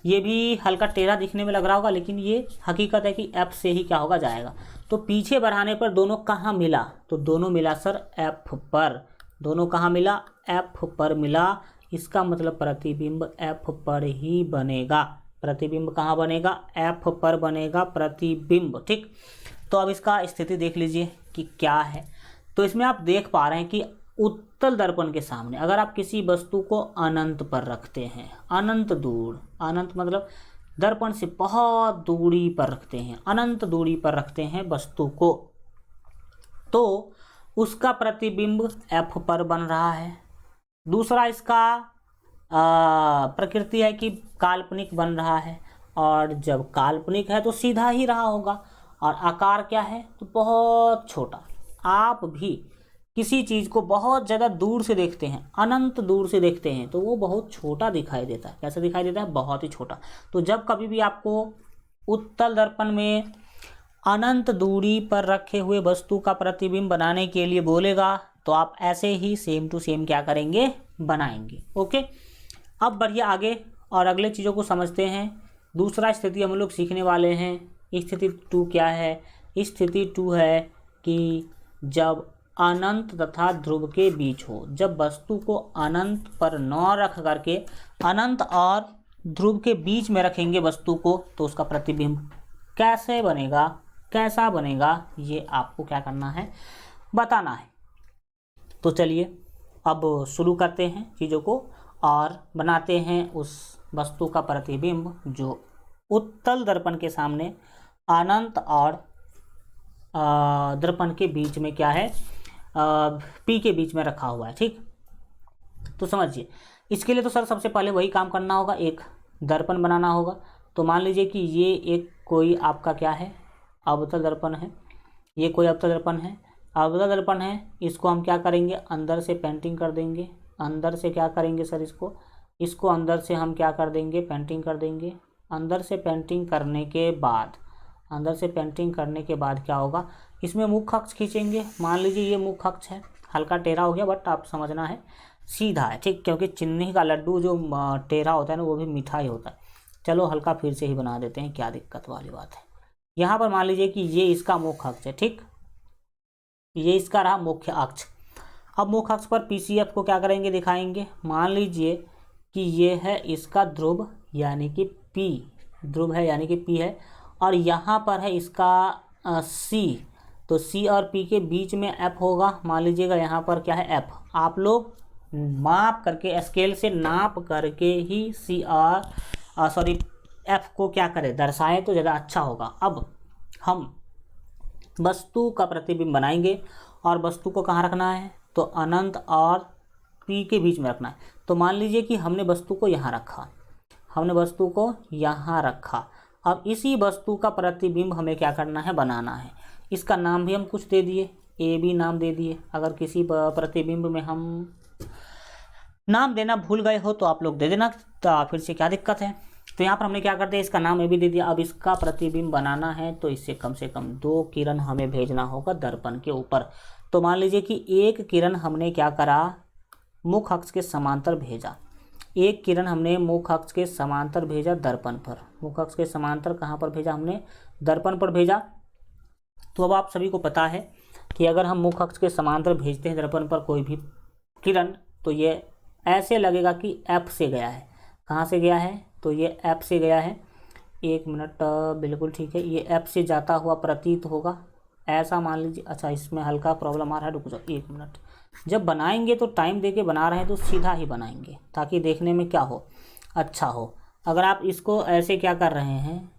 S1: ये भी हल्का टेढ़ा दिखने में लग रहा होगा, लेकिन ये हकीकत है कि F से ही क्या होगा, जाएगा। तो पीछे बढ़ाने पर दोनों कहाँ मिला, तो दोनों मिला सर F पर। दोनों कहाँ मिला, F पर मिला। इसका मतलब प्रतिबिंब F पर ही बनेगा। प्रतिबिंब कहाँ बनेगा? F पर बनेगा प्रतिबिंब, ठीक। तो अब इसका स्थिति देख लीजिए कि क्या है। तो इसमें आप देख पा रहे हैं कि उत्तल दर्पण के सामने अगर आप किसी वस्तु को अनंत पर रखते हैं, अनंत दूर, अनंत मतलब दर्पण से बहुत दूरी पर रखते हैं, अनंत दूरी पर रखते हैं वस्तु को, तो उसका प्रतिबिंब F पर बन रहा है। दूसरा इसका प्रकृति है कि काल्पनिक बन रहा है, और जब काल्पनिक है तो सीधा ही रहा होगा, और आकार क्या है? तो बहुत छोटा। आप भी किसी चीज़ को बहुत ज़्यादा दूर से देखते हैं, अनंत दूर से देखते हैं, तो वो बहुत छोटा दिखाई देता है। कैसा दिखाई देता है? बहुत ही छोटा। तो जब कभी भी आपको उत्तल दर्पण में अनंत दूरी पर रखे हुए वस्तु का प्रतिबिंब बनाने के लिए बोलेगा, तो आप ऐसे ही सेम टू सेम क्या करेंगे? बनाएंगे। ओके, अब बढ़िए आगे और अगले चीज़ों को समझते हैं। दूसरा स्थिति हम लोग सीखने वाले हैं। स्थिति 2 क्या है? स्थिति 2 है कि जब अनंत तथा ध्रुव के बीच हो, जब वस्तु को अनंत पर न रख करके अनंत और ध्रुव के बीच में रखेंगे वस्तु को, तो उसका प्रतिबिंब कैसे बनेगा, कैसा बनेगा, ये आपको क्या करना है? बताना है। तो चलिए अब शुरू करते हैं चीज़ों को और बनाते हैं उस वस्तु का प्रतिबिंब जो उत्तल दर्पण के सामने अनंत और दर्पण के बीच में क्या है? P के बीच में रखा हुआ है, ठीक। तो समझिए, इसके लिए तो सर सबसे पहले वही काम करना होगा, एक दर्पण बनाना होगा। तो मान लीजिए कि ये एक कोई आपका क्या है? अवतल दर्पण है। ये कोई अवतल दर्पण है, अवतल दर्पण है। इसको हम क्या करेंगे? अंदर से पेंटिंग कर देंगे। अंदर से क्या करेंगे सर? इसको अंदर से हम क्या कर देंगे? पेंटिंग कर देंगे। अंदर से पेंटिंग करने के बाद, अंदर से पेंटिंग करने के बाद क्या होगा? इसमें मुख्य अक्ष खींचेंगे। मान लीजिए ये मुख्य अक्ष है, हल्का टेढ़ा हो गया, बट आप समझना है सीधा है, ठीक, क्योंकि चीनी का लड्डू जो टेढ़ा होता है ना, वो भी मीठा ही होता है। चलो हल्का फिर से ही बना देते हैं, क्या दिक्कत वाली बात है। यहाँ पर मान लीजिए कि ये इसका मुख्य अक्ष है, ठीक, ये इसका रहा मुख्य अक्ष। अब मुख्य अक्ष पर PCF को क्या करेंगे? दिखाएंगे। मान लीजिए कि ये है इसका ध्रुव यानी कि P, ध्रुव है यानी कि P है, और यहाँ पर है इसका C, तो C और P के बीच में F होगा। मान लीजिएगा यहाँ पर क्या है? F। आप लोग माप करके, स्केल से नाप करके ही F को क्या करें? दर्शाएं तो ज़्यादा अच्छा होगा। अब हम वस्तु का प्रतिबिंब बनाएंगे, और वस्तु को कहाँ रखना है? तो अनंत और P के बीच में रखना है। तो मान लीजिए कि हमने वस्तु को यहाँ रखा, हमने वस्तु को यहाँ रखा। अब इसी वस्तु का प्रतिबिंब हमें क्या करना है? बनाना है। इसका नाम भी हम कुछ दे दिए, AB नाम दे दिए। अगर किसी प्रतिबिंब में हम नाम देना भूल गए हो तो आप लोग दे देना, तो फिर से क्या दिक्कत है। तो यहाँ पर हमने क्या कर दिया? इसका नाम AB दे दिया। अब इसका प्रतिबिंब बनाना है तो इससे कम से कम 2 किरण हमें भेजना होगा दर्पण के ऊपर। तो मान लीजिए कि एक किरण हमने क्या करा? मुख्य अक्ष के समांतर भेजा। एक किरण हमने मुख्य अक्ष के समांतर भेजा दर्पण पर। मुख्य अक्ष के समांतर कहाँ पर भेजा? हमने दर्पण पर भेजा। तो अब आप सभी को पता है कि अगर हम मुख्य अक्ष के समांतर भेजते हैं दर्पण पर कोई भी किरण, तो ये ऐसे लगेगा कि F से गया है। कहाँ से गया है? तो ये F से गया है। एक मिनट, बिल्कुल ठीक है, ये F से जाता हुआ प्रतीत होगा, ऐसा मान लीजिए। अच्छा, इसमें हल्का प्रॉब्लम आ रहा है, रुक जाओ 1 मिनट। जब बनाएंगे तो टाइम देके बना रहे हैं तो सीधा ही बनाएंगे, ताकि देखने में क्या हो? अच्छा हो। अगर आप इसको ऐसे क्या कर रहे हैं,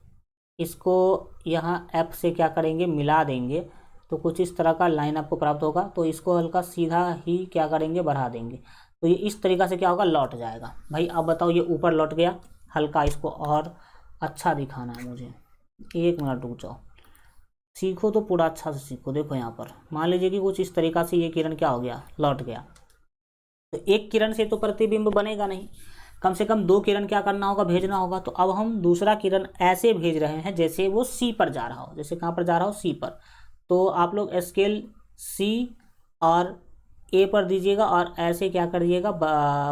S1: इसको यहाँ F से क्या करेंगे? मिला देंगे, तो कुछ इस तरह का लाइन आपको प्राप्त होगा। तो इसको हल्का सीधा ही क्या करेंगे? बढ़ा देंगे, तो ये इस तरीक़ा से क्या होगा? लौट जाएगा। भाई अब बताओ, ये ऊपर लौट गया। हल्का इसको और अच्छा दिखाना है मुझे, 1 मिनट रुक जाओ। सीखो तो पूरा अच्छा से सीखो। देखो यहाँ पर मान लीजिए कि कुछ इस तरीक़ा से ये किरण क्या हो गया? लौट गया। तो एक किरण से तो प्रतिबिंब बनेगा नहीं, कम से कम 2 किरण क्या करना होगा? भेजना होगा। तो अब हम दूसरा किरण ऐसे भेज रहे हैं जैसे वो C पर जा रहा हो। जैसे कहाँ पर जा रहा हो? C पर। तो आप लोग स्केल C और A पर दीजिएगा और ऐसे क्या करिएगा?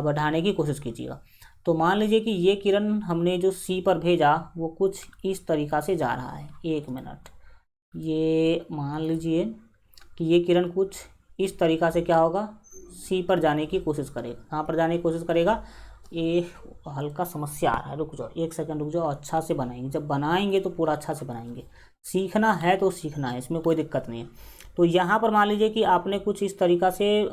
S1: बढ़ाने की कोशिश कीजिएगा। तो मान लीजिए कि ये किरण हमने जो C पर भेजा वो कुछ इस तरीक़ा से जा रहा है। 1 मिनट, ये मान लीजिए कि ये किरण कुछ इस तरीक़ा से क्या होगा? सी पर जाने की कोशिश करेगा। कहाँ पर जाने की कोशिश करेगा? ये हल्का समस्या आ रहा है, रुक जाओ, एक सेकंड रुक जाओ, अच्छा से बनाएंगे। जब बनाएंगे तो पूरा अच्छा से बनाएंगे। सीखना है तो सीखना है, इसमें कोई दिक्कत नहीं है। तो यहाँ पर मान लीजिए कि आपने कुछ इस तरीक़ा से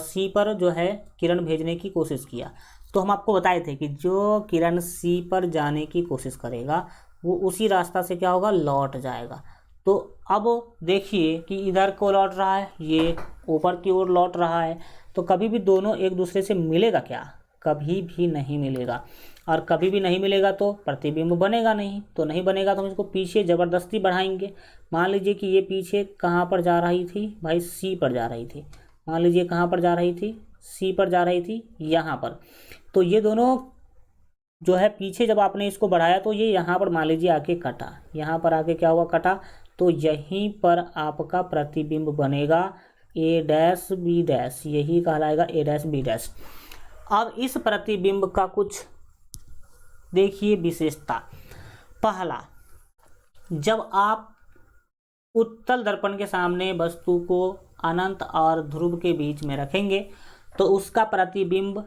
S1: सी पर जो है किरण भेजने की कोशिश किया। तो हम आपको बताए थे कि जो किरण सी पर जाने की कोशिश करेगा वो उसी रास्ता से क्या होगा? लौट जाएगा। तो अब देखिए कि इधर को लौट रहा है, ये ऊपर की ओर लौट रहा है। तो कभी भी दोनों एक दूसरे से मिलेगा क्या? कभी भी नहीं मिलेगा। और कभी भी नहीं मिलेगा तो प्रतिबिंब बनेगा नहीं। तो नहीं बनेगा तो हम इसको पीछे ज़बरदस्ती बढ़ाएंगे। मान लीजिए कि ये पीछे कहाँ पर जा रही थी भाई? सी पर जा रही थी। मान लीजिए कहाँ पर जा रही थी? सी पर जा रही थी, यहाँ पर। तो ये दोनों जो है पीछे जब आपने इसको बढ़ाया तो ये यहाँ पर मान लीजिए आके कटा। यहाँ पर आके क्या हुआ? कटा। तो यहीं पर आपका प्रतिबिंब बनेगा ए डैश बी डैश, यही कहलाएगा ए डैश बी डैश। अब इस प्रतिबिंब का कुछ देखिए विशेषता। पहला, जब आप उत्तल दर्पण के सामने वस्तु को अनंत और ध्रुव के बीच में रखेंगे तो उसका प्रतिबिंब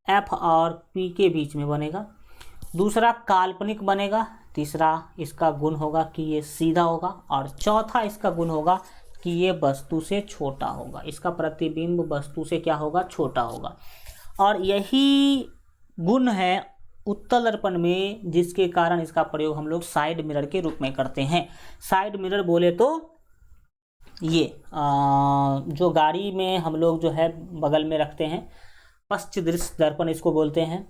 S1: एफ और पी के बीच में बनेगा। दूसरा, काल्पनिक बनेगा। तीसरा, इसका गुण होगा कि ये सीधा होगा। और चौथा इसका गुण होगा कि ये वस्तु से छोटा होगा। इसका प्रतिबिंब वस्तु से क्या होगा? छोटा होगा। और यही गुण है उत्तल दर्पण में, जिसके कारण इसका प्रयोग हम लोग साइड मिरर के रूप में करते हैं। साइड मिरर बोले तो ये जो गाड़ी में हम लोग जो है बगल में रखते हैं, पश्च दृश्य दर्पण इसको बोलते हैं।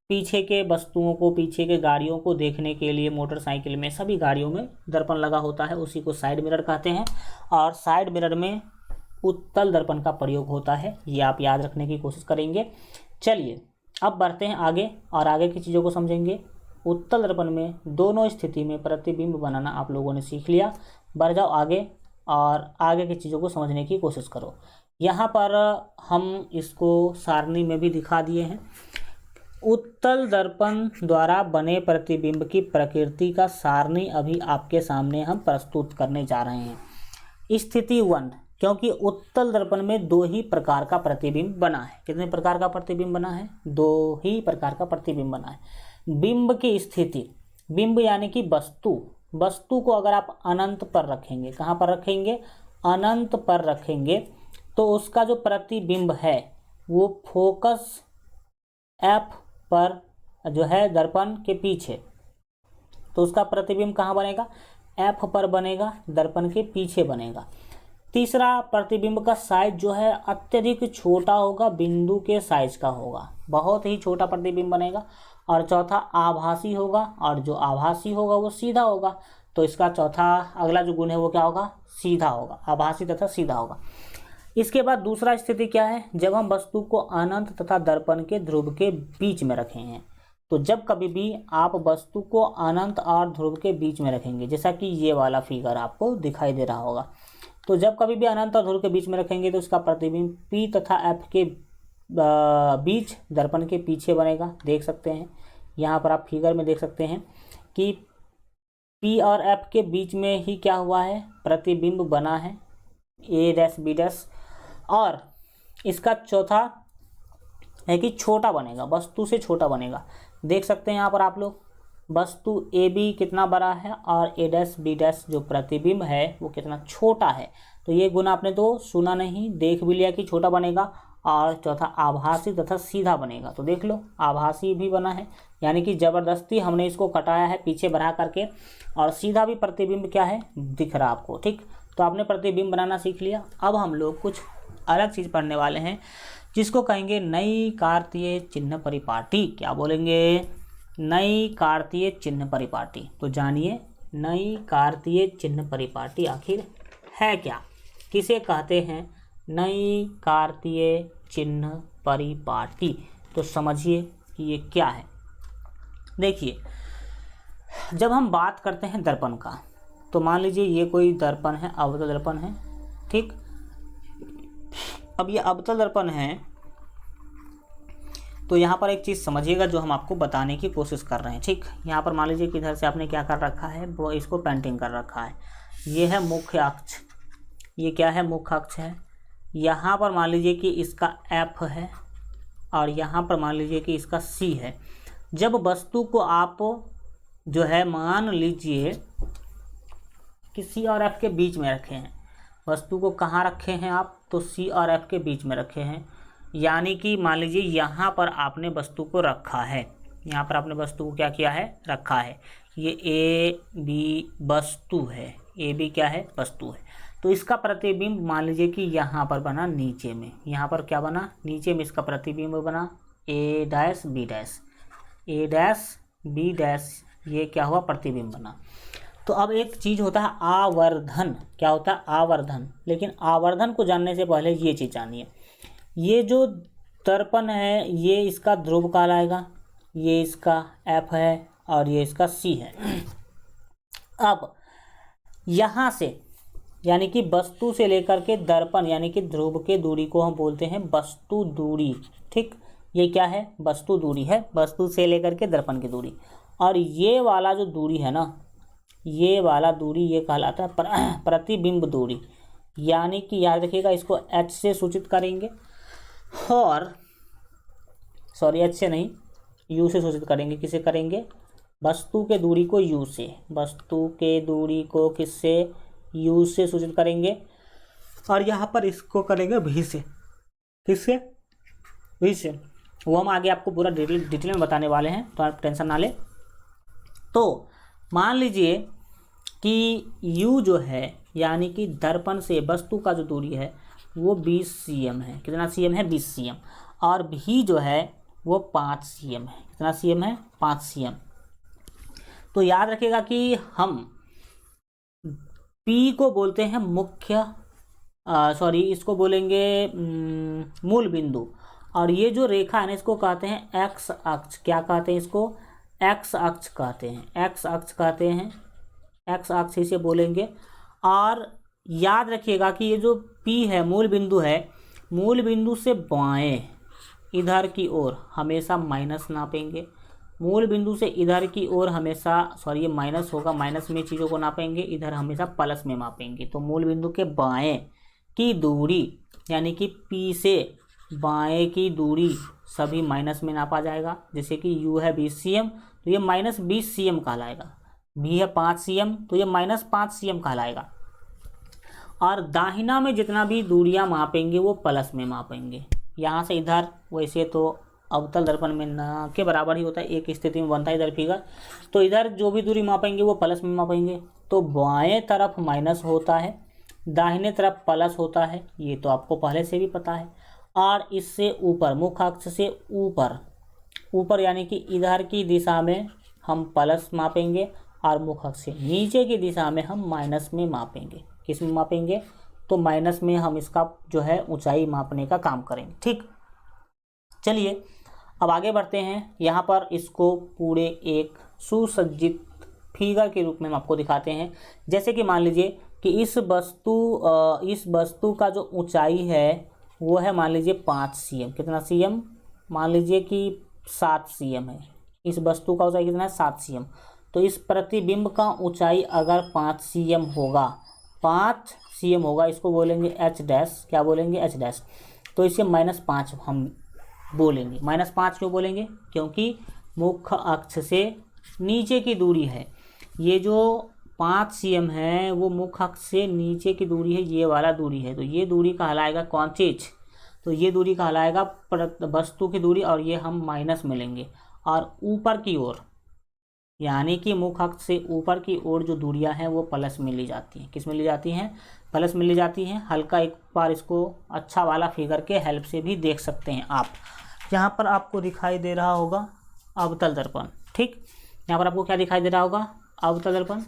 S1: पीछे के वस्तुओं को, पीछे के गाड़ियों को देखने के लिए मोटरसाइकिल में, सभी गाड़ियों में दर्पण लगा होता है, उसी को साइड मिरर कहते हैं। और साइड मिरर में उत्तल दर्पण का प्रयोग होता है, ये आप याद रखने की कोशिश करेंगे। चलिए अब बढ़ते हैं आगे और आगे की चीज़ों को समझेंगे। उत्तल दर्पण में दोनों स्थिति में प्रतिबिंब बनाना आप लोगों ने सीख लिया। बढ़ जाओ आगे और आगे की चीज़ों को समझने की कोशिश करो। यहाँ पर हम इसको सारणी में भी दिखा दिए हैं। उत्तल दर्पण द्वारा बने प्रतिबिंब की प्रकृति का सारणी अभी आपके सामने हम प्रस्तुत करने जा रहे हैं। स्थिति 1, क्योंकि उत्तल दर्पण में दो ही प्रकार का प्रतिबिंब बना है। कितने प्रकार का प्रतिबिंब बना है? दो ही प्रकार का प्रतिबिंब बना है। बिंब की स्थिति, बिंब यानी कि वस्तु, वस्तु को अगर आप अनंत पर रखेंगे, कहाँ पर रखेंगे? अनंत पर रखेंगे, तो उसका जो प्रतिबिंब है वो फोकस एफ पर जो है दर्पण के पीछे, तो उसका प्रतिबिंब कहाँ बनेगा? एफ पर बनेगा, दर्पण के पीछे बनेगा। तीसरा, प्रतिबिंब का साइज जो है अत्यधिक छोटा होगा, बिंदु के साइज का होगा, बहुत ही छोटा प्रतिबिंब बनेगा। और चौथा, आभासी होगा, और जो आभासी होगा वो सीधा होगा। तो इसका चौथा अगला जो गुण है वो क्या होगा? सीधा होगा, आभासी तथा सीधा होगा। इसके बाद दूसरा स्थिति क्या है? जब हम वस्तु को अनंत तथा दर्पण के ध्रुव के बीच में रखे हैं। तो जब कभी भी आप वस्तु को अनंत और ध्रुव के बीच में रखेंगे, जैसा कि ये वाला फिगर आपको दिखाई दे रहा होगा, तो जब कभी भी अनंत और ध्रुव के बीच में रखेंगे तो इसका प्रतिबिंब पी तथा एफ के बीच दर्पण के पीछे बनेगा। देख सकते हैं यहाँ पर, आप फिगर में देख सकते हैं कि पी और एफ के बीच में ही क्या हुआ है? प्रतिबिंब बना है, ए डैश बी डैश। और इसका चौथा है कि छोटा बनेगा, वस्तु से छोटा बनेगा। देख सकते हैं यहाँ पर आप लोग, वस्तु ए बी कितना बड़ा है और ए डैश बी डैश जो प्रतिबिंब है वो कितना छोटा है। तो ये गुण आपने तो सुना नहीं, देख भी लिया कि छोटा बनेगा। और चौथा, आभासी तथा सीधा बनेगा। तो देख लो, आभासी भी बना है, यानी कि ज़बरदस्ती हमने इसको कटाया है पीछे बढ़ा करके। और सीधा भी प्रतिबिंब क्या है? दिख रहा आपको, ठीक। तो आपने प्रतिबिंब बनाना सीख लिया। अब हम लोग कुछ अलग चीज़ पढ़ने वाले हैं जिसको कहेंगे नई कार्तीय चिन्ह परिपाटी। क्या बोलेंगे? नई कार्तीय चिन्ह परिपाटी। तो जानिए नई कार्तीय चिन्ह परिपाटी आखिर है क्या, किसे कहते हैं नई कार्तीय चिन्ह परिपाटी? तो समझिए कि ये क्या है। देखिए, जब हम बात करते हैं दर्पण का, तो मान लीजिए ये कोई दर्पण है, अवतल दर्पण है, ठीक। अब ये अवतल दर्पण है, तो यहाँ पर एक चीज़ समझिएगा जो हम आपको बताने की कोशिश कर रहे हैं, ठीक। यहाँ पर मान लीजिए कि इधर से आपने क्या कर रखा है, वो इसको पेंटिंग कर रखा है। ये है मुख्य अक्ष, ये क्या है? मुख्य अक्ष है। यहाँ पर मान लीजिए कि इसका F है और यहाँ पर मान लीजिए कि इसका C है। जब वस्तु को आप जो है मान लीजिए कि C और F के बीच में रखे हैं, वस्तु को कहाँ रखे हैं आप, तो C और F के बीच में रखे हैं। यानी कि मान लीजिए यहाँ पर आपने वस्तु को रखा है, यहाँ पर आपने वस्तु को क्या किया है, रखा है। ये A B वस्तु है, A B क्या है, वस्तु है। तो इसका प्रतिबिंब मान लीजिए कि यहाँ पर बना नीचे में, यहाँ पर क्या बना, नीचे में इसका प्रतिबिंब बना A dash B dash, A dash B dash, ये क्या हुआ, प्रतिबिंब बना। तो अब एक चीज़ होता है आवर्धन, क्या होता है, आवर्धन। लेकिन आवर्धन को जानने से पहले ये चीज़ जानिए, ये जो दर्पण है ये इसका ध्रुव कहलाएगा, ये इसका F है और ये इसका C है। अब यहाँ से यानी कि वस्तु से लेकर के दर्पण यानी कि ध्रुव के दूरी को हम बोलते हैं वस्तु दूरी। ठीक, ये क्या है, वस्तु दूरी है, वस्तु से लेकर के दर्पण की दूरी। और ये वाला जो दूरी है ना, ये वाला दूरी ये कहलाता है प्रतिबिंब दूरी। यानी कि याद रखिएगा, इसको H से सूचित करेंगे और सॉरी H से नहीं, U से सूचित करेंगे। किसे करेंगे, वस्तु के दूरी को U से, वस्तु के दूरी को किससे, U से सूचित करेंगे। और यहाँ पर इसको करेंगे V से, किससे, V से। वो हम आगे आपको पूरा डिटेल में बताने वाले हैं, तो आप टेंशन ना ले। तो मान लीजिए कि U जो है यानी कि दर्पण से वस्तु का जो दूरी है वो 20 cm है। कितना cm है, 20 cm। और V जो है वो 5 cm है। कितना cm है, 5 cm। तो याद रखिएगा कि हम P को बोलते हैं मुख्य इसको बोलेंगे मूल बिंदु। और ये जो रेखा है ना, इसको कहते हैं x अक्ष। क्या कहते हैं इसको, x अक्ष कहते हैं, x अक्ष कहते हैं, x अक्ष इसे बोलेंगे। और याद रखिएगा कि ये जो P है मूल बिंदु है, मूल बिंदु से बाएं इधर की ओर हमेशा माइनस नापेंगे, मूल बिंदु से इधर की ओर हमेशा ये माइनस होगा, माइनस में चीज़ों को नापेंगे, इधर हमेशा प्लस में मापेंगे। तो मूल बिंदु के बाएं की दूरी यानी कि P से बाएं की दूरी सभी माइनस में नापा जाएगा। जैसे कि U है 20 cm तो ये माइनस 20 cm कहलाएगा, B है 5 cm तो ये माइनस 5 cm कहलाएगा। और दाहिना में जितना भी दूरियां मापेंगे वो प्लस में मापेंगे। यहाँ से इधर वैसे तो अवतल दर्पण में ना के बराबर ही होता है, एक स्थिति में बनता है इधर फिगर, तो इधर जो भी दूरी मापेंगे वो प्लस में मापेंगे। तो बाएं तरफ माइनस होता है, दाहिने तरफ प्लस होता है, ये तो आपको पहले से भी पता है। और इससे ऊपर मुख्य अक्ष से ऊपर यानी कि इधर की दिशा में हम प्लस मापेंगे और मुख्य अक्ष से नीचे की दिशा में हम माइनस में मापेंगे। किस में मापेंगे, तो माइनस में हम इसका जो है ऊंचाई मापने का काम करेंगे। ठीक, चलिए अब आगे बढ़ते हैं। यहाँ पर इसको पूरे एक सुसज्जित फिगर के रूप में हम आपको दिखाते हैं। जैसे कि मान लीजिए कि इस वस्तु का जो ऊंचाई है वो है मान लीजिए 5 cm। कितना cm, मान लीजिए कि 7 cm है। इस वस्तु का ऊंचाई कितना है, 7 cm। तो इस प्रतिबिंब का ऊंचाई अगर 5 cm होगा, 5 cm होगा, इसको बोलेंगे h डैश। क्या बोलेंगे, h डैश। तो इसे -5 हम बोलेंगे। -5 क्यों बोलेंगे, क्योंकि मुख्य अक्ष से नीचे की दूरी है। ये जो 5 cm है वो मुख्य अक्ष से नीचे की दूरी है, ये वाला दूरी है। तो ये दूरी कहलाएगा कौन चीज, तो ये दूरी कहलाएगा वस्तु की दूरी, और ये हम माइनस में लेंगे। और ऊपर की ओर यानी कि मुख्य अक्ष से ऊपर की ओर जो दूरियां हैं वो प्लस में ली जाती हैं। किस में ली जाती हैं, प्लस में ली जाती हैं। हल्का एक बार इसको अच्छा वाला फिगर के हेल्प से भी देख सकते हैं आप। यहाँ पर आपको दिखाई दे रहा होगा अवतल दर्पण। ठीक, यहाँ पर आपको क्या दिखाई दे रहा होगा, अवतल दर्पण।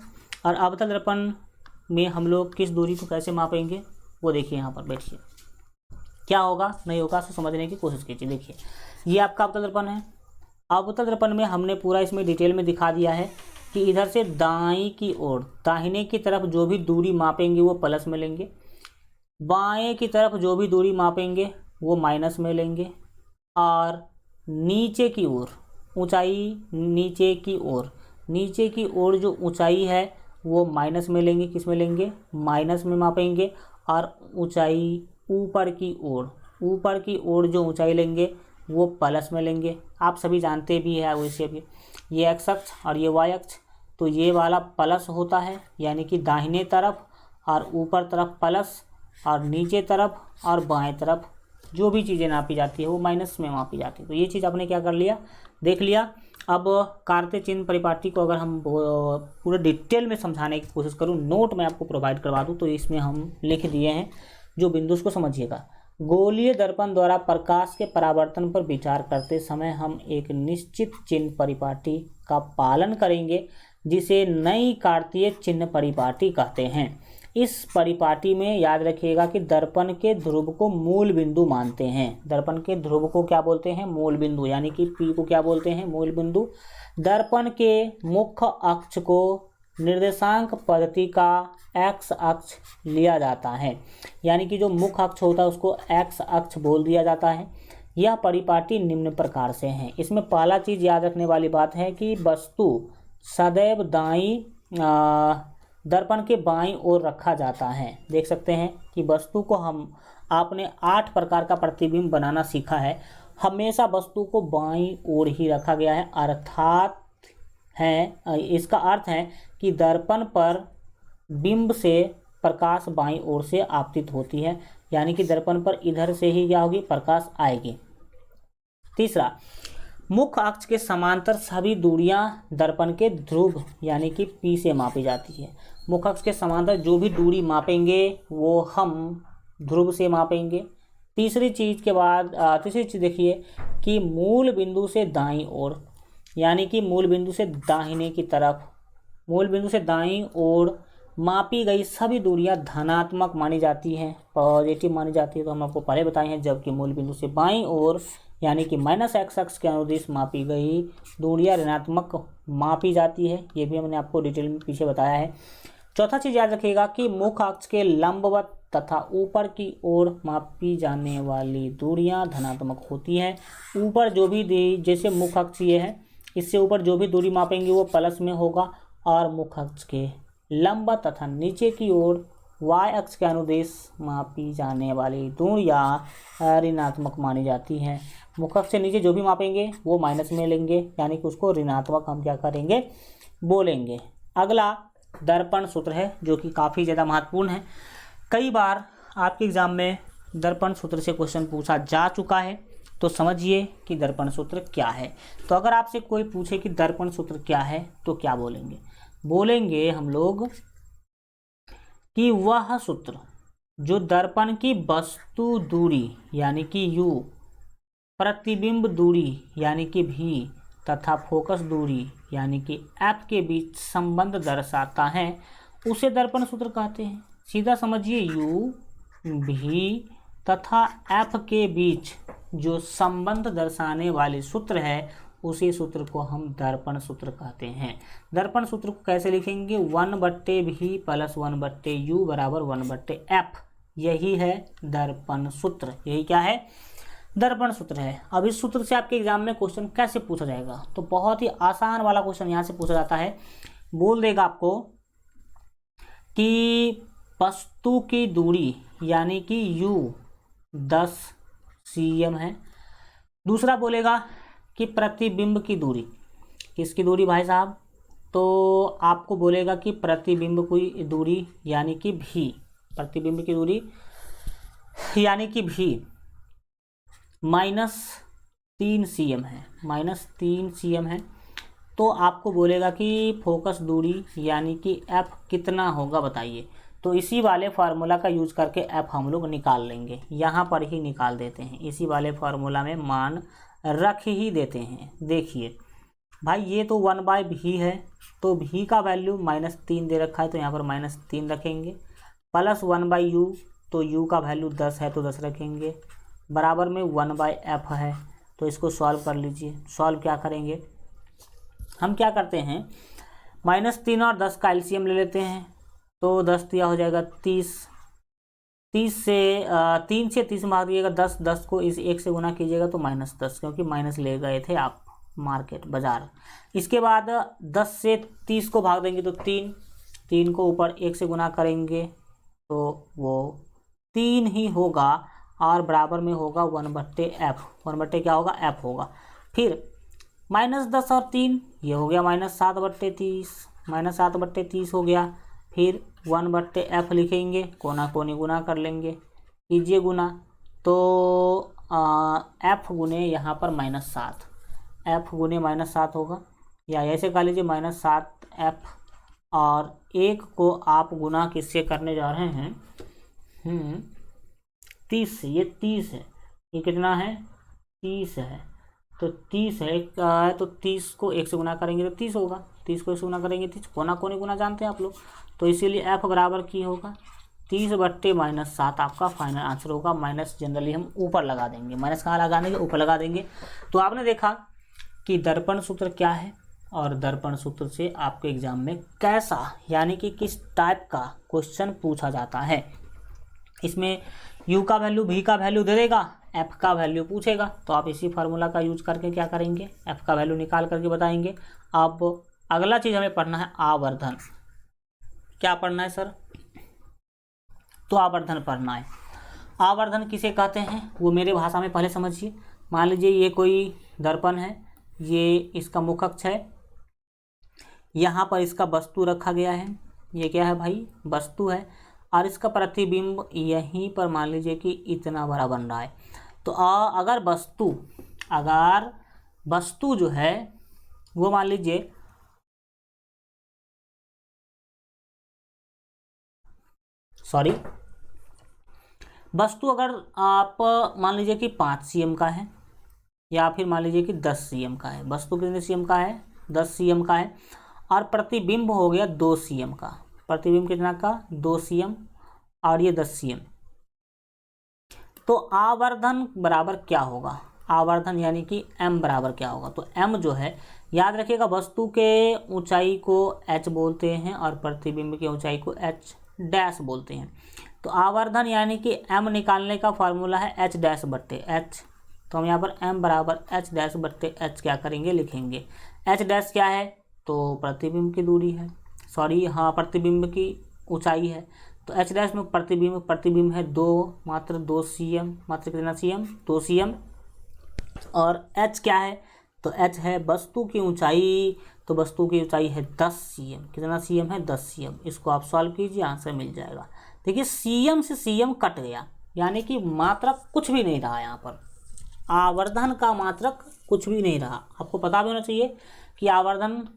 S1: और अवतल दर्पण में हम लोग किस दूरी को कैसे मापेंगे वो देखिए। यहाँ पर बैठिए, क्या होगा नहीं होगा तो समझने की कोशिश कीजिए। देखिए ये आपका अवतल दर्पण है। अवतल दर्पण में हमने पूरा इसमें डिटेल में दिखा दिया है कि इधर से दाईं की ओर दाहिने की तरफ जो भी दूरी मापेंगे वो प्लस में लेंगे, बाएं की तरफ जो भी दूरी मापेंगे वो माइनस में लेंगे, और नीचे की ओर ऊंचाई, नीचे की ओर जो ऊंचाई है वो माइनस में लेंगे। किस में लेंगे, माइनस में मापेंगे। और ऊंचाई ऊपर की ओर जो ऊंचाई लेंगे वो प्लस में लेंगे। आप सभी जानते भी हैं वैसे भी, ये एक्स अक्ष और ये वाई अक्ष, तो ये वाला प्लस होता है यानी कि दाहिने तरफ, और ऊपर तरफ प्लस, और नीचे तरफ और बाएं तरफ जो भी चीज़ें नापी जाती है वो माइनस में मापी जाती है। तो ये चीज़ आपने क्या कर लिया, देख लिया। अब कार्तीय चिन्ह परिपाटी को अगर हम पूरे डिटेल में समझाने की कोशिश करूँ, नोट में आपको प्रोवाइड करवा दूँ, तो इसमें हम लिख दिए हैं जो बिंदु, उसको समझिएगा। गोलीय दर्पण द्वारा प्रकाश के परावर्तन पर विचार करते समय हम एक निश्चित चिन्ह परिपाटी का पालन करेंगे जिसे नई कार्तीय चिन्ह परिपाटी कहते हैं। इस परिपाटी में याद रखिएगा कि दर्पण के ध्रुव को मूल बिंदु मानते हैं। दर्पण के ध्रुव को क्या बोलते हैं, मूल बिंदु, यानी कि P को क्या बोलते हैं, मूल बिंदु। दर्पण के मुख्य अक्ष को निर्देशांक पद्धति का एक्स अक्ष लिया जाता है, यानी कि जो मुख्य अक्ष होता है उसको एक्स अक्ष बोल दिया जाता है। यह परिपाटी निम्न प्रकार से है। इसमें पहला चीज़ याद रखने वाली बात है कि वस्तु सदैव दाईं दर्पण के बाईं ओर रखा जाता है। देख सकते हैं कि वस्तु को आपने 8 प्रकार का प्रतिबिंब बनाना सीखा है, हमेशा वस्तु को बाईं ओर ही रखा गया है। अर्थात इसका अर्थ है कि दर्पण पर बिंब से प्रकाश बाईं ओर से आपतित होती है, यानी कि दर्पण पर इधर से ही क्या होगी, प्रकाश आएगी। तीसरा, मुख्य अक्ष के समांतर सभी दूरियां दर्पण के ध्रुव यानी कि P से मापी जाती है। मुख्य अक्ष के समांतर जो भी दूरी मापेंगे वो हम ध्रुव से मापेंगे। तीसरी चीज़ देखिए कि मूल बिंदु से दाईं ओर, यानी कि मूल बिंदु से दाहिने की तरफ, मूल बिंदु से दाईं ओर मापी गई सभी दूरियां धनात्मक मानी जाती हैं, पॉजिटिव मानी जाती है। तो हम आपको पहले बताए हैं, जबकि मूल बिंदु से बाईं ओर यानी कि माइनस एक्स अक्ष के अनुदिश मापी गई दूरियां ऋणात्मक मापी जाती है। ये भी हमने आपको डिटेल में पीछे बताया है। चौथा चीज़ याद रखिएगा कि मुख्य अक्ष के लंबवत तथा ऊपर की ओर मापी जाने वाली दूरियां धनात्मक होती हैं। ऊपर जो भी जैसे मुख्य अक्ष ये है, इससे ऊपर जो भी दूरी मापेंगे वो प्लस में होगा, और मुख्य अक्ष के लंबवत तथा नीचे की ओर वाई अक्ष के अनुदेश मापी जाने वाली दूरियां ऋणात्मक मानी जाती हैं। मुख्य अक्ष से नीचे जो भी मापेंगे वो माइनस में लेंगे, यानी कि उसको ऋणात्मक हम क्या करेंगे, बोलेंगे। अगला दर्पण सूत्र है जो कि काफ़ी ज़्यादा महत्वपूर्ण है। कई बार आपके एग्जाम में दर्पण सूत्र से क्वेश्चन पूछा जा चुका है, तो समझिए कि दर्पण सूत्र क्या है। तो अगर आपसे कोई पूछे कि दर्पण सूत्र क्या है तो क्या बोलेंगे हम लोग कि वह सूत्र जो दर्पण की वस्तु दूरी यानी कि U, प्रतिबिंब दूरी यानी कि V तथा फोकस दूरी यानी कि F के बीच संबंध दर्शाता है उसे दर्पण सूत्र कहते हैं। सीधा समझिए, U, V तथा F के बीच जो संबंध दर्शाने वाले सूत्र है उसी सूत्र को हम दर्पण सूत्र कहते हैं। दर्पण सूत्र को कैसे लिखेंगे, 1/V + 1/U बराबर 1/F। यही है दर्पण सूत्र। यही क्या है, दर्पण सूत्र है। अब इस सूत्र से आपके एग्जाम में क्वेश्चन कैसे पूछा जाएगा, तो बहुत ही आसान वाला क्वेश्चन यहाँ से पूछा जाता है। बोल देगा आपको कि वस्तु की दूरी यानी कि U 10 cm है। दूसरा बोलेगा कि प्रतिबिंब की दूरी, किसकी दूरी भाई साहब, तो आपको बोलेगा कि प्रतिबिंब की दूरी यानी कि V, प्रतिबिंब की दूरी यानी कि V -3 cm है, -3 cm है। तो आपको बोलेगा कि फोकस दूरी यानी कि F कितना होगा बताइए। तो इसी वाले फार्मूला का यूज करके F हम लोग निकाल लेंगे, यहाँ पर ही निकाल देते हैं, इसी वाले फार्मूला में मान रख ही देते हैं। देखिए भाई, ये तो 1/V है, तो V का वैल्यू -3 दे रखा है, तो यहाँ पर -3 रखेंगे, प्लस 1/U, तो U का वैल्यू 10 है तो 10 रखेंगे, बराबर में 1/F है। तो इसको सॉल्व कर लीजिए। सॉल्व क्या करेंगे, हम क्या करते हैं, -3 और 10 का एलसीएम ले लेते हैं, तो 10 दिया हो जाएगा 30, 3 से 30 भाग दिएगा 10, 10 को इस 1 से गुना कीजिएगा तो -10, क्योंकि माइनस ले गए थे आप मार्केट बाजार। इसके बाद 10 से 30 को भाग देंगे तो 3 को ऊपर 1 से गुना करेंगे तो वो 3 ही होगा और बराबर में होगा 1/f। 1/, क्या होगा, f होगा। फिर -10 और 3, ये हो गया -7/30, -7/30 हो गया। फिर 1/f लिखेंगे, कोना कोनी गुना कर लेंगे, कीजिए गुना, तो f गुने यहाँ पर -7, f गुने -7 होगा, या ऐसे कह लीजिए -7f। और 1 को आप गुना किससे करने जा रहे हैं, 30 से। ये 30 है, ये कितना है, 30 है, तो 30 है तो 30 को 1 से गुना करेंगे तो 30 होगा, 30 को 1 से गुना करेंगे 30, कोना कोनी गुना जानते हैं आप लोग, तो इसीलिए f बराबर की होगा 30/-7 आपका फाइनल आंसर होगा। माइनस जनरली हम ऊपर लगा देंगे, माइनस कहाँ लगा देंगे, ऊपर लगा देंगे। तो आपने देखा कि दर्पण सूत्र क्या है, और दर्पण सूत्र से आपके एग्जाम में कैसा, यानी कि किस टाइप का क्वेश्चन पूछा जाता है। इसमें u का वैल्यू, v का वैल्यू दे देगा, f का वैल्यू पूछेगा, तो आप इसी फार्मूला का यूज करके क्या करेंगे, f का वैल्यू निकाल करके बताएंगे। अब अगला चीज़ हमें पढ़ना है आवर्धन। क्या पढ़ना है सर, तो आवर्धन पढ़ना है। आवर्धन किसे कहते हैं वो मेरे भाषा में पहले समझिए। मान लीजिए ये कोई दर्पण है, ये इसका मुख अक्ष है, यहाँ पर इसका वस्तु रखा गया है, ये क्या है भाई, वस्तु है, और इसका प्रतिबिंब यहीं पर मान लीजिए कि इतना बड़ा बन रहा है। तो अगर वस्तु जो है वो मान लीजिए वस्तु अगर आप मान लीजिए कि 5 cm का है, या फिर मान लीजिए कि 10 cm का है। वस्तु कितने cm का है, 10 cm का है, और प्रतिबिंब हो गया 2 cm का। प्रतिबिंब कितना का, 2 cm, और ये 10 cm। तो आवर्धन बराबर क्या होगा, आवर्धन यानी कि m बराबर क्या होगा, तो m जो है, याद रखिएगा, वस्तु के ऊंचाई को h बोलते हैं और प्रतिबिंब की ऊंचाई को h डैश बोलते हैं। तो आवर्धन यानी कि m निकालने का फॉर्मूला है h'/h। तो हम यहाँ पर m बराबर h'/h क्या करेंगे, लिखेंगे। h डैश क्या है, तो प्रतिबिंब की दूरी है, प्रतिबिंब की ऊंचाई है। तो h डैश में प्रतिबिंब है 2, मात्र 2 cm, मात्र कितना cm, 2 cm। और h क्या है, तो h है वस्तु की ऊंचाई, तो वस्तु की ऊंचाई है 10 cm। कितना cm है, 10 cm। इसको आप सॉल्व कीजिए, आंसर मिल जाएगा। देखिए cm से cm कट गया, यानी कि मात्रक कुछ भी नहीं रहा यहाँ पर, आवर्धन का मात्रक कुछ भी नहीं रहा। आपको पता भी होना चाहिए कि आवर्धन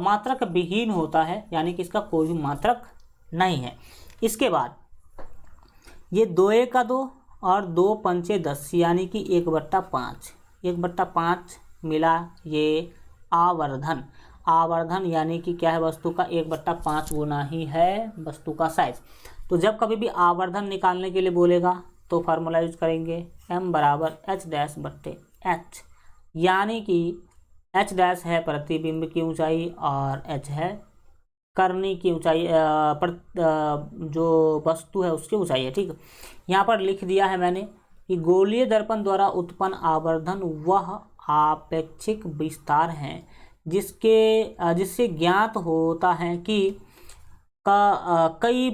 S1: मात्रक विहीन होता है, यानी कि इसका कोई भी मात्रक नहीं है। इसके बाद ये 2 का 2 और 2 पंचे 10, यानी कि 1/5, 1/5 मिला ये आवर्धन। आवर्धन यानी कि क्या है, वस्तु का 1/5 गुना ही है वस्तु का साइज। तो जब कभी भी आवर्धन निकालने के लिए बोलेगा तो फार्मूला यूज करेंगे m बराबर h'/h, यानी कि h डैश है प्रतिबिंब की ऊंचाई और h है करनी की ऊंचाई, जो वस्तु है उसकी ऊंचाई है। ठीक है, यहाँ पर लिख दिया है मैंने कि गोलीय दर्पण द्वारा उत्पन्न आवर्धन वह आपेक्षिक विस्तार है जिससे ज्ञात होता है कि कई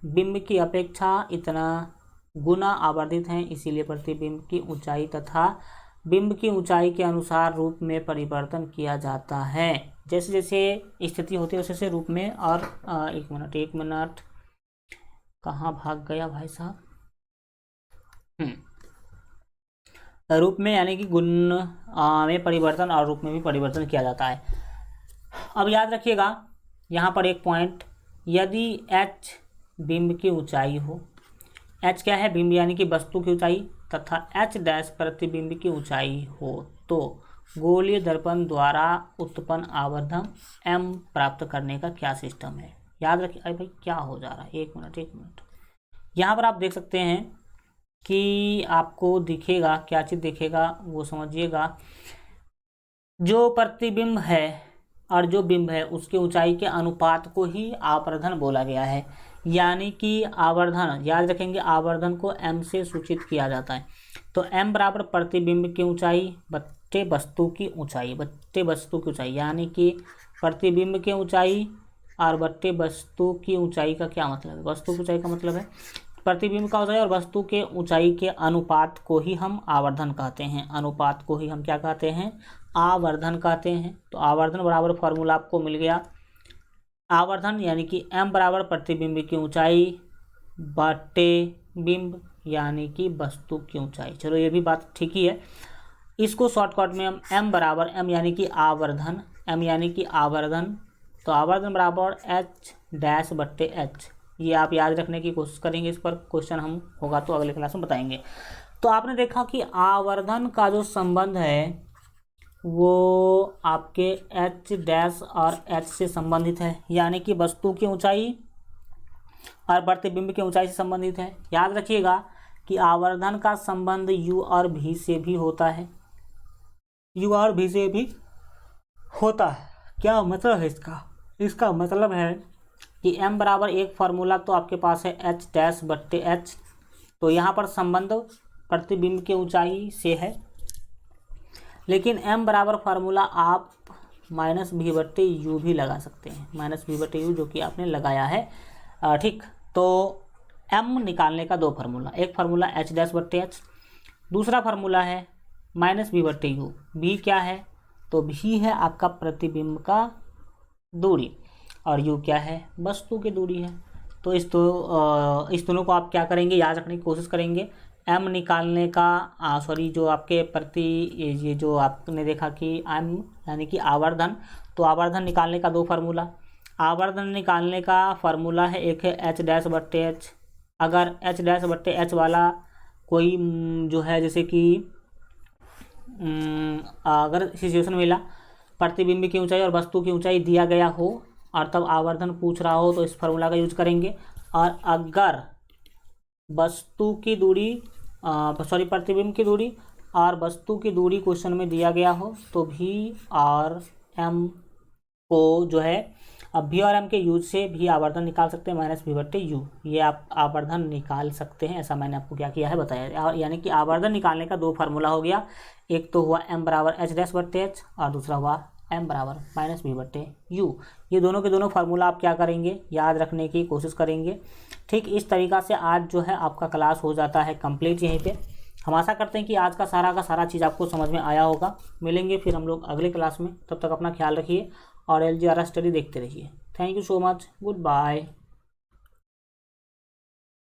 S1: बिंब की अपेक्षा इतना गुना आवर्धित हैं, इसीलिए प्रतिबिंब की ऊंचाई तथा बिंब की ऊंचाई के अनुसार रूप में परिवर्तन किया जाता है। जैसे जैसे स्थिति होती है वैसे रूप में। और एक मिनट कहाँ भाग गया भाई साहब, रूप में यानी कि गुण में परिवर्तन और रूप में भी परिवर्तन किया जाता है। अब याद रखिएगा यहाँ पर एक पॉइंट, यदि h बिंब की ऊंचाई हो, h क्या है, बिंब यानी कि वस्तु की ऊंचाई, तथा h डैश प्रतिबिंब की ऊंचाई हो, तो गोलीय दर्पण द्वारा उत्पन्न आवर्धन m प्राप्त करने का क्या सिस्टम है। याद रखिए, अरे भाई क्या हो जा रहा है, एक मिनट। यहाँ पर आप देख सकते हैं कि आपको दिखेगा, क्या चीज़ दिखेगा वो समझिएगा। जो प्रतिबिंब है और जो बिंब है उसके ऊंचाई के अनुपात को ही आवर्धन बोला गया है। यानी कि आवर्धन, याद रखेंगे, आवर्धन को m से सूचित किया जाता है। तो m बराबर प्रतिबिंब की ऊंचाई बट्टे वस्तु की ऊंचाई, यानी कि प्रतिबिंब की ऊंचाई और बट्टे वस्तु की ऊंचाई का क्या मतलब है, वस्तु की ऊंचाई का मतलब है प्रतिबिंब का ऊंचाई और वस्तु के ऊंचाई के अनुपात को ही हम आवर्धन कहते हैं। अनुपात को ही हम क्या कहते हैं? आवर्धन कहते हैं। तो आवर्धन बराबर फॉर्मूला आपको मिल गया। आवर्धन यानी कि m बराबर प्रतिबिंब की ऊंचाई बटे बिंब यानी कि वस्तु की ऊंचाई। चलो ये भी बात ठीक ही है। इसको शॉर्टकट में हम m बराबर m यानी कि आवर्धन, m यानी कि आवर्धन, तो आवर्धन बराबर h डैश बट्टे h, ये आप याद रखने की कोशिश करेंगे। इस पर क्वेश्चन हम होगा तो अगले क्लास में बताएंगे। तो आपने देखा कि आवर्धन का जो संबंध है वो आपके h डैश और h से संबंधित है, यानी कि वस्तु की ऊंचाई और प्रतिबिंब की ऊंचाई से संबंधित है। याद रखिएगा कि आवर्धन का संबंध u और v से भी होता है, u और v से भी होता है। क्या मतलब है इसका? इसका मतलब है कि m बराबर एक फार्मूला तो आपके पास है h डैश बट्टे h, तो यहाँ पर संबंध प्रतिबिंब के ऊंचाई से है, लेकिन m बराबर फार्मूला आप माइनस भी बट्टे यू भी लगा सकते हैं, माइनस भी बट्टे यू जो कि आपने लगाया है। ठीक, तो m निकालने का दो फार्मूला, एक फार्मूला h डैश बट्टे h, दूसरा फार्मूला है माइनस भी बट्टे यू। भी क्या है? तो भी है आपका प्रतिबिंब का दूरी और u क्या है? वस्तु की दूरी है। तो इस दोनों को आप क्या करेंगे? याद रखने की कोशिश करेंगे। m निकालने का जो आपके प्रति ये जो आपने देखा कि m यानी कि आवर्धन, तो आवर्धन निकालने का दो फार्मूला, आवर्धन निकालने का फार्मूला है, एक है h डैश बट्टे h। अगर h डैश बट्टे h वाला कोई जो है जैसे कि अगर सिचुएशन मिला प्रतिबिंब की ऊंचाई और वस्तु की ऊंचाई दिया गया हो और तब आवर्धन पूछ रहा हो तो इस फार्मूला का यूज करेंगे। और अगर वस्तु की दूरी प्रतिबिंब की दूरी और वस्तु की दूरी क्वेश्चन में दिया गया हो तो भी और m को जो है अब भी और m के यूज से भी आवर्धन निकाल सकते हैं, माइनस भी बट्टे यू, ये आप आवर्धन निकाल सकते हैं। ऐसा मैंने आपको क्या किया है बताया। यानी कि आवर्धन निकालने का दो फार्मूला हो गया, एक तो हुआ m बराबर h डैश बट्टे h और दूसरा हुआ m बराबर माइनस भी बट्टे यू। ये दोनों के दोनों फार्मूला आप क्या करेंगे? याद रखने की कोशिश करेंगे। ठीक इस तरीक़ा से आज जो है आपका क्लास हो जाता है कंप्लीट यहीं पे। हम आशा करते हैं कि आज का सारा चीज़ आपको समझ में आया होगा। मिलेंगे फिर हम लोग अगले क्लास में, तब तक अपना ख्याल रखिए और LGR स्टडी देखते रहिए। Thank you so much, good bye.